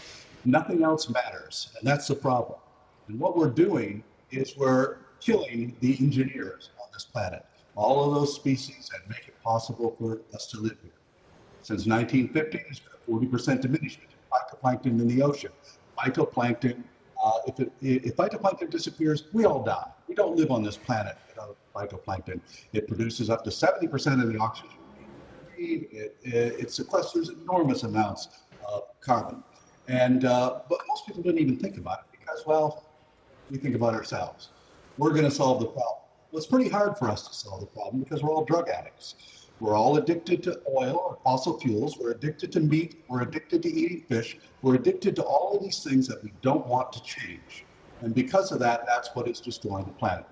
Nothing else matters, and that's the problem. And what we're doing is we're killing the engineers on this planet, all of those species that make it possible for us to live here. Since 1950, there's been a 40% diminishment in phytoplankton in the ocean. Phytoplankton, if phytoplankton disappears, we all die. We don't live on this planet without phytoplankton. It produces up to 70% of the oxygen we breathe. It sequesters enormous amounts of carbon. But most people don't even think about it because, well, we think about ourselves. We're going to solve the problem. Well, it's pretty hard for us to solve the problem because we're all drug addicts. We're all addicted to oil or fossil fuels. We're addicted to meat. We're addicted to eating fish. We're addicted to all of these things that we don't want to change. And because of that, that's what is destroying the planet.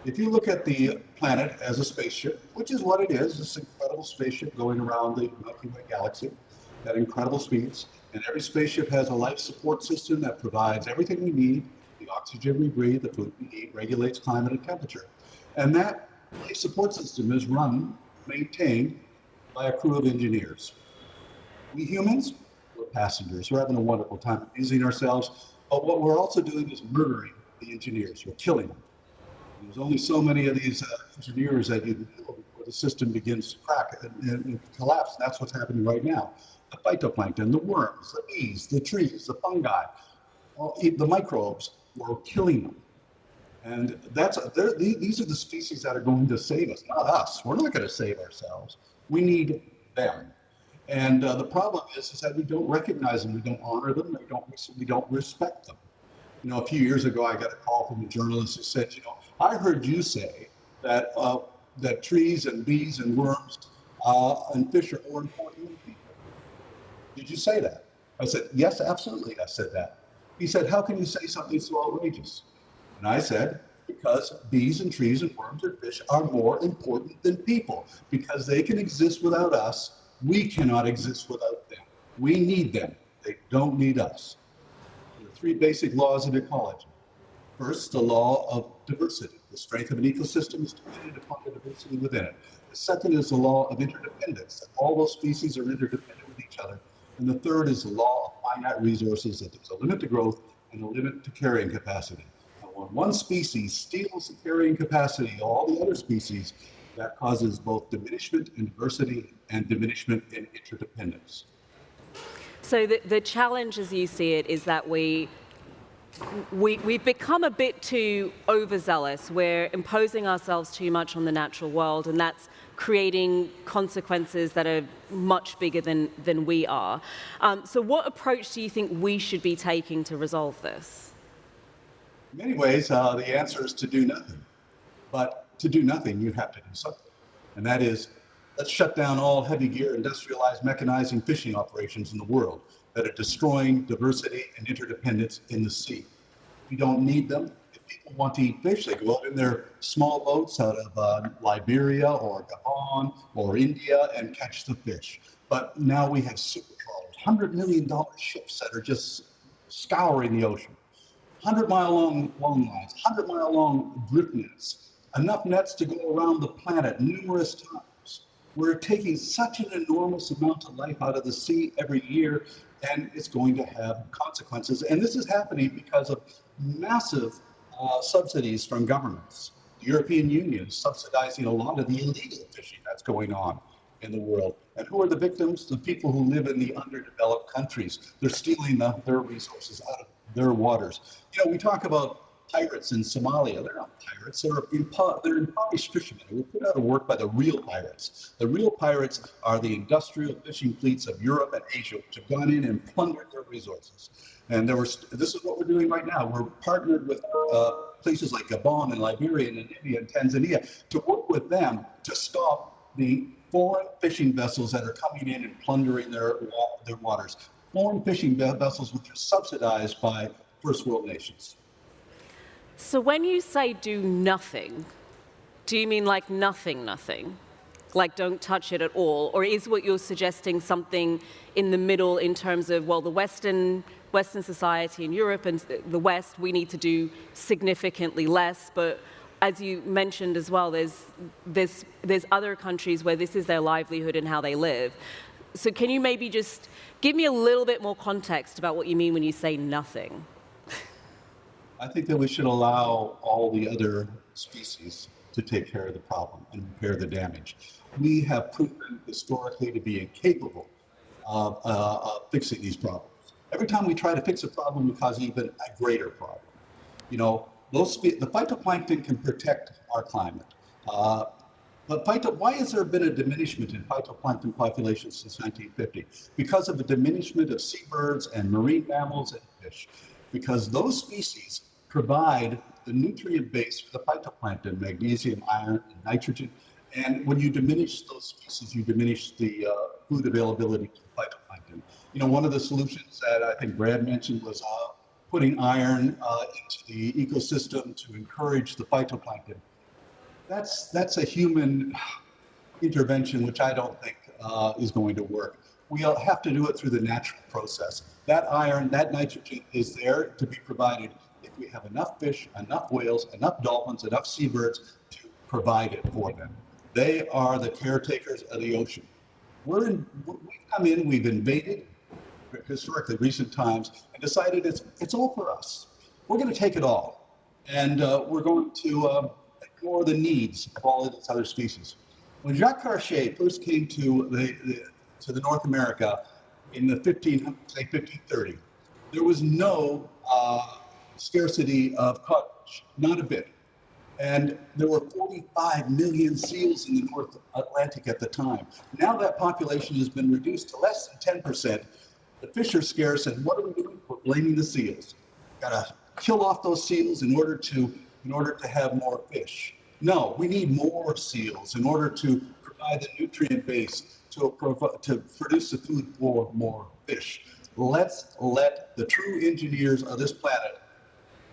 If you look at the planet as a spaceship, which is what it is, this incredible spaceship going around the Milky Way galaxy at incredible speeds, and every spaceship has a life support system that provides everything we need, the oxygen we breathe, the food we eat, regulates climate and temperature. And that life support system is maintained by a crew of engineers. We humans, we're passengers. We're having a wonderful time amusing ourselves, but what we're also doing is murdering the engineers. We're killing them. There's only so many of these engineers that you can kill before the system begins to crack and collapse. And that's what's happening right now. The phytoplankton, the worms, the bees, the trees, the fungi, the microbes, we're killing them. And these are the species that are going to save us, not us. We're not going to save ourselves. We need them. And the problem is that we don't recognize them, we don't honor them, we don't respect them. You know, a few years ago, I got a call from a journalist who said, you know, I heard you say that that trees and bees and worms and fish are more important than people. Did you say that? I said, yes, absolutely, I said that. He said, how can you say something so outrageous? And I said, because bees and trees and worms and fish are more important than people. Because they can exist without us, we cannot exist without them. We need them. They don't need us. There are three basic laws of ecology. First, the law of diversity. The strength of an ecosystem is dependent upon the diversity within it. The second is the law of interdependence, that all those species are interdependent with each other. And the third is the law of finite resources, that there's a limit to growth and a limit to carrying capacity. And when one species steals the carrying capacity of all the other species, that causes both diminishment in diversity and diminishment in interdependence. So the challenge, as you see it, is that we've become a bit too overzealous. We're imposing ourselves too much on the natural world, and that's creating consequences that are much bigger than we are. So what approach do you think we should be taking to resolve this? In many ways, the answer is to do nothing. But to do nothing, you have to do something. And that is, let's shut down all heavy gear, industrialized, mechanizing fishing operations in the world that are destroying diversity and interdependence in the sea. We don't need them. If people want to eat fish, they go out in their small boats out of Liberia or Gabon or India and catch the fish. But now we have super trawlers, $100 million ships that are just scouring the ocean. 100-mile-long lines, 100-mile-long drift nets, enough nets to go around the planet numerous times. We're taking such an enormous amount of life out of the sea every year, and it's going to have consequences. And this is happening because of massive subsidies from governments. The European Union is subsidizing a lot of the illegal fishing that's going on in the world. And who are the victims? The people who live in the underdeveloped countries. They're stealing their resources out of their waters. You know, we talk about pirates in Somalia. They're not pirates. They're impoverished fishermen who were put out of work by the real pirates. The real pirates are the industrial fishing fleets of Europe and Asia, which have gone in and plundered their resources. And this is what we're doing right now. We're partnered with places like Gabon and Liberia and Namibia and Tanzania to work with them to stop the foreign fishing vessels that are coming in and plundering their waters. Foreign fishing vessels which are subsidized by first world nations. So when you say do nothing, do you mean like nothing? Like don't touch it at all? Or is what you're suggesting something in the middle in terms of, well, the Western society in Europe and the West, we need to do significantly less, but as you mentioned as well, there's other countries where this is their livelihood and how they live. So can you maybe just give me a little bit more context about what you mean when you say nothing? I think that we should allow all the other species to take care of the problem and repair the damage. We have proven historically to be incapable of fixing these problems. Every time we try to fix a problem, we cause even a greater problem. You know, the phytoplankton can protect our climate. But why has there been a diminishment in phytoplankton populations since 1950? Because of the diminishment of seabirds and marine mammals and fish. Because those species provide the nutrient base for the phytoplankton, magnesium, iron, and nitrogen. And when you diminish those species, you diminish the food availability to the phytoplankton. You know, one of the solutions that I think Brad mentioned was putting iron into the ecosystem to encourage the phytoplankton. That's a human intervention, which I don't think is going to work. We'll have to do it through the natural process. That iron, that nitrogen is there to be provided if we have enough fish, enough whales, enough dolphins, enough seabirds to provide it for them. They are the caretakers of the ocean. We've come in, we've invaded, historically recent times, and decided it's all for us. We're going to take it all, and we're going to ignore the needs of all of these other species. When Jacques Cartier first came to the North America in the 1530, there was no scarcity of codfish, not a bit. And there were 45 million seals in the North Atlantic at the time. Now that population has been reduced to less than 10%. The fish are scarce, and what are we doing? We're blaming the seals. Got to kill off those seals in order to have more fish. No, we need more seals in order to provide the nutrient base to produce the food for more fish. Let's let the true engineers of this planet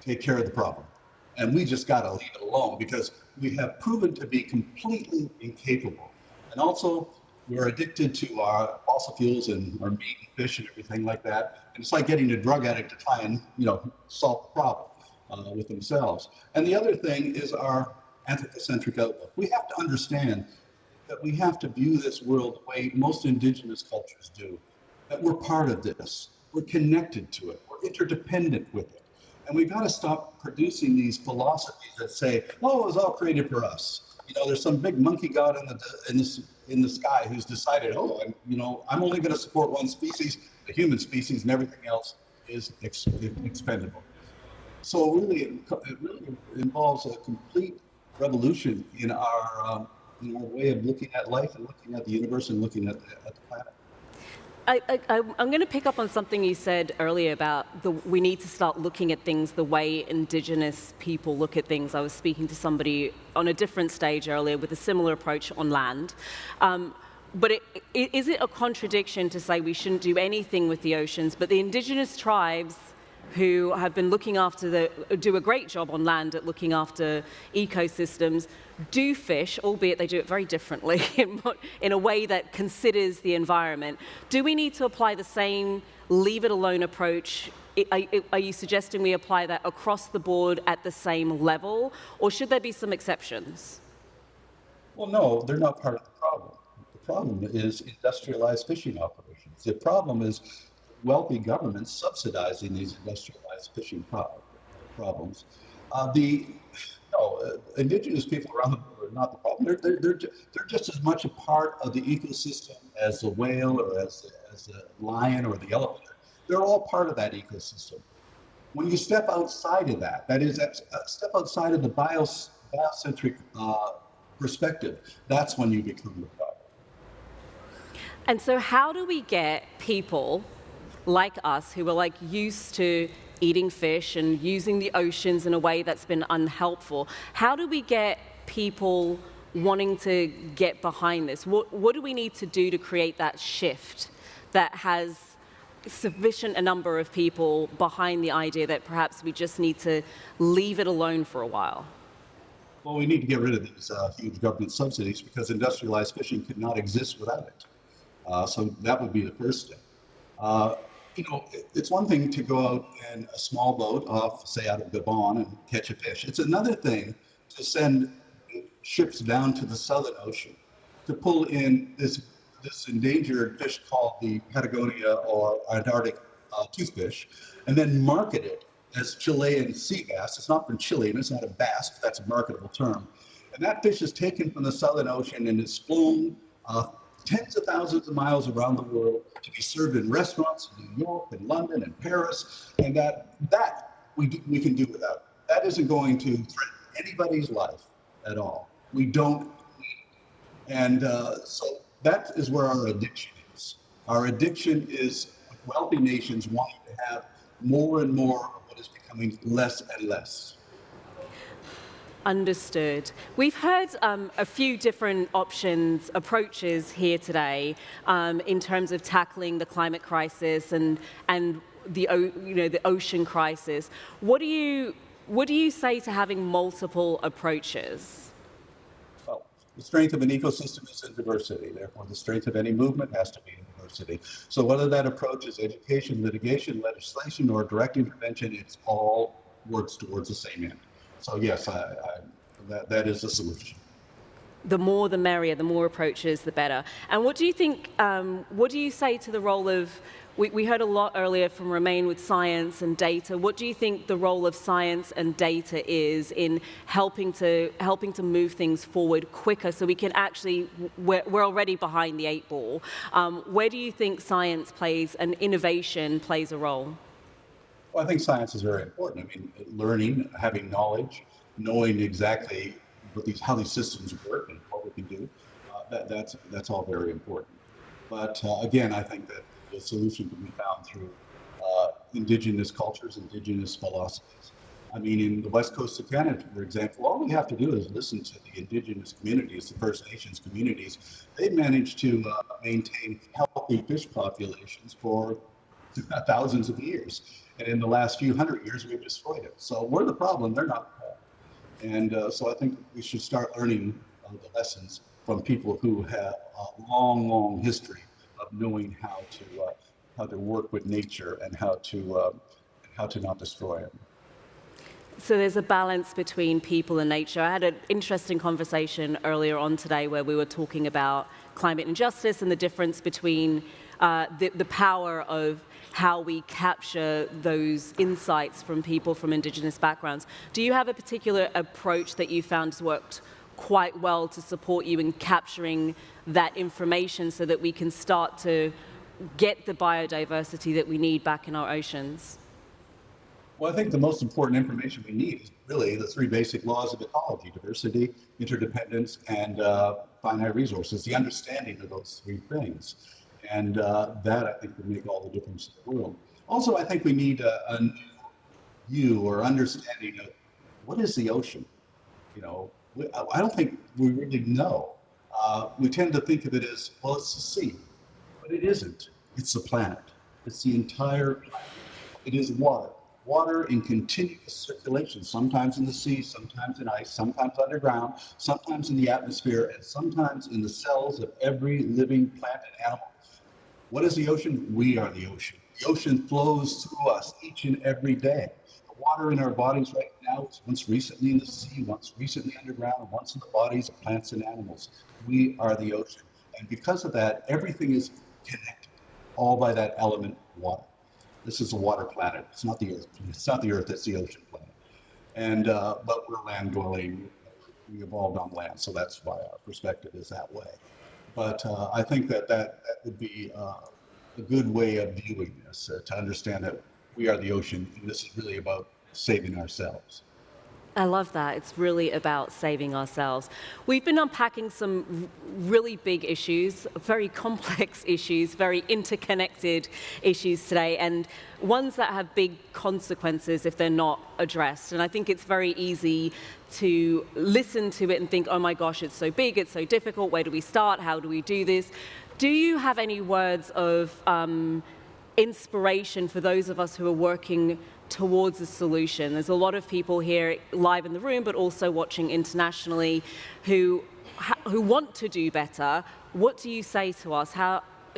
take care of the problem. And we just got to leave it alone because we have proven to be completely incapable. And also, we're addicted to our fossil fuels and our meat and fish and everything like that. And it's like getting a drug addict to try and, solve the problem with themselves. And the other thing is our anthropocentric outlook. We have to understand that we have to view this world the way most indigenous cultures do, that we're part of this. We're connected to it. We're interdependent with it. And we've got to stop producing these philosophies that say, oh, it was all created for us. There's some big monkey god in the sky who's decided, I'm only going to support one species, the human species, and everything else is expendable. So it really involves a complete revolution in our way of looking at life and looking at the universe and looking at the planet. I'm going to pick up on something you said earlier about we need to start looking at things the way indigenous people look at things. I was speaking to somebody on a different stage earlier with a similar approach on land. But is it a contradiction to say we shouldn't do anything with the oceans, but the indigenous tribes who have been do a great job on land at looking after ecosystems, do fish, albeit they do it very differently in a way that considers the environment. Do we need to apply the same leave it alone approach? Are you suggesting we apply that across the board at the same level, or should there be some exceptions? Well, no, they're not part of the problem. The problem is industrialized fishing operations. The problem is wealthy governments subsidizing these industrialized fishing problems. Indigenous people around the world are not the problem. They're just as much a part of the ecosystem as the whale or as the lion or the elephant. They're all part of that ecosystem. When you step outside of that, that is, step outside of the biocentric perspective, that's when you become the problem. And so how do we get people like us who are like used to eating fish and using the oceans in a way that's been unhelpful, how do we get people wanting to get behind this? What do we need to do to create that shift that has sufficient a number of people behind the idea that perhaps we just need to leave it alone for a while? Well, we need to get rid of these huge government subsidies because industrialized fishing could not exist without it. So that would be the first step. You know, it's one thing to go out in a small boat off, say, out of Gabon and catch a fish. It's another thing to send ships down to the Southern Ocean to pull in this endangered fish called the Patagonia or Antarctic toothfish, and then market it as Chilean sea bass. It's not from Chile, and it's not a bass, but that's a marketable term. And that fish is taken from the Southern Ocean and is flown tens of thousands of miles around the world to be served in restaurants in New York and London and Paris, and that we can do without. That isn't going to threaten anybody's life at all. We don't need it. And so that is where our addiction is. Our addiction is wealthy nations wanting to have more and more of what is becoming less and less. Understood. We've heard a few different approaches here today in terms of tackling the climate crisis and the ocean crisis. What do you say to having multiple approaches? Well, the strength of an ecosystem is in diversity. Therefore, the strength of any movement has to be in diversity. So whether that approach is education, litigation, legislation, or direct intervention, it's all works towards the same end. So yes, that is the solution. The more the merrier, the more approaches, the better. And what do you think, what do you say to the role of, we heard a lot earlier from Romain with science and data. What do you think the role of science and data is in helping to move things forward quicker so we can actually, we're already behind the 8 ball. Where do you think science plays and innovation plays a role? Well, I think science is very important. I mean, learning, having knowledge, knowing exactly how these systems work and what we can do, that's all very important. But again, I think that the solution can be found through indigenous cultures, indigenous philosophies. I mean, in the west coast of Canada, for example, all we have to do is listen to the indigenous communities, the First Nations communities. They managed to maintain healthy fish populations for thousands of years. And in the last few hundred years, we've destroyed it. So we're the problem, they're not the problem. And so I think we should start learning the lessons from people who have a long, long history of knowing how to work with nature and how to not destroy it. So there's a balance between people and nature. I had an interesting conversation earlier on today where we were talking about climate injustice and the difference between the power of how we capture those insights from people from indigenous backgrounds. Do you have a particular approach that you found has worked quite well to support you in capturing that information so that we can start to get the biodiversity that we need back in our oceans? Well, I think the most important information we need is really the 3 basic laws of ecology: diversity, interdependence, and finite resources, the understanding of those 3 things. And that, I think, would make all the difference in the world. Also, I think we need a new view or understanding of what is the ocean. You know, I don't think we really know. We tend to think of it as, well, it's the sea, but it isn't. It's the planet. It's the entire planet. It is water. Water in continuous circulation, sometimes in the sea, sometimes in ice, sometimes underground, sometimes in the atmosphere, and sometimes in the cells of every living plant and animal. What is the ocean? We are the ocean. The ocean flows through us each and every day. The water in our bodies right now is once recently in the sea, once recently underground, and once in the bodies of plants and animals. We are the ocean. And because of that, everything is connected, all by that element, water. This is a water planet. It's not the Earth. It's not the Earth, it's the ocean planet. And, but we're land dwelling. We evolved on land, so that's why our perspective is that way. But I think that would be a good way of viewing this, to understand that we are the ocean, and this is really about saving ourselves. I love that. It's really about saving ourselves. We've been unpacking some really big issues, very complex issues, very interconnected issues today, and ones that have big consequences if they're not addressed. And I think it's very easy to listen to it and think, oh my gosh, it's so big, it's so difficult, where do we start, how do we do this? Do you have any words of inspiration for those of us who are working towards a solution? There's a lot of people here live in the room, but also watching internationally who want to do better. What do you say to us?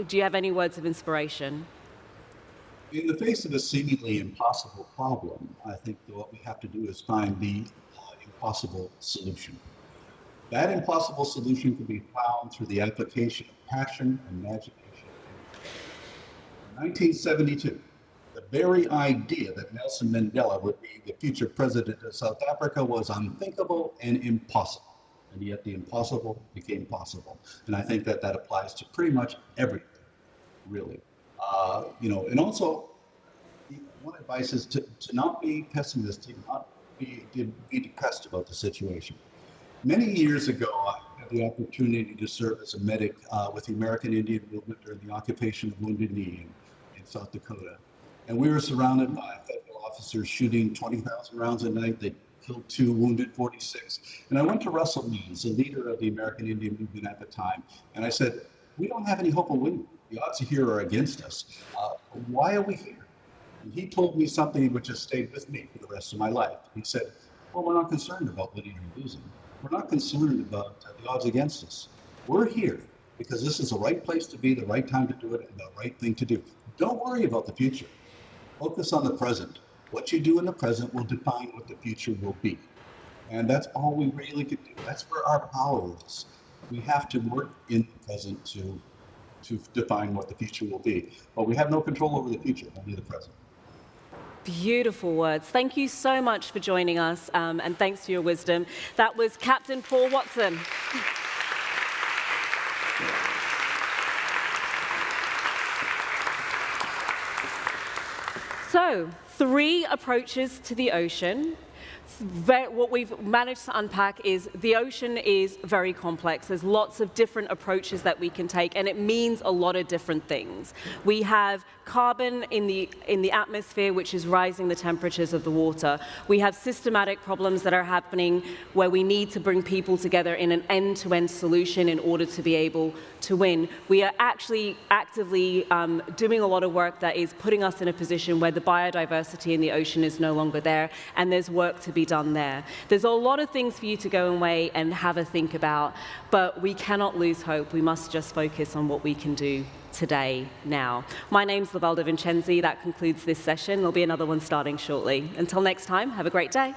Do you have any words of inspiration? In the face of a seemingly impossible problem, I think that what we have to do is find the impossible solution. That impossible solution can be found through the application of passion, imagination. In 1972, the very idea that Nelson Mandela would be the future president of South Africa was unthinkable and impossible. And yet the impossible became possible. And I think that that applies to pretty much everything, really. And also, one advice is to not be pessimistic, not be depressed about the situation. Many years ago, I had the opportunity to serve as a medic with the American Indian movement during the occupation of Wounded Knee in South Dakota. And we were surrounded by federal officers shooting 20,000 rounds a night. They killed 2, wounded 46. And I went to Russell Means, the leader of the American Indian movement at the time, and I said, we don't have any hope of winning. The odds here are against us. Why are we here? And he told me something which has stayed with me for the rest of my life. He said, well, we're not concerned about winning or losing. We're not concerned about the odds against us. We're here because this is the right place to be, the right time to do it, and the right thing to do. Don't worry about the future. Focus on the present. What you do in the present will define what the future will be. And that's all we really can do. That's where our power is. We have to work in the present to define what the future will be. But we have no control over the future, only the present. Beautiful words. Thank you so much for joining us, and thanks for your wisdom. That was Captain Paul Watson. So, 3 approaches to the ocean. What we've managed to unpack is the ocean is very complex. There's lots of different approaches that we can take, and it means a lot of different things. We have carbon in the atmosphere, which is rising the temperatures of the water. We have systematic problems that are happening where we need to bring people together in an end-to-end solution in order to be able to win. We are actually actively doing a lot of work that is putting us in a position where the biodiversity in the ocean is no longer there, and there's work to be done there. There's a lot of things for you to go away and have a think about, but we cannot lose hope. We must just focus on what we can do today, now. My name's Lovelda Vincenzi. That concludes this session. There'll be another one starting shortly. Until next time, have a great day.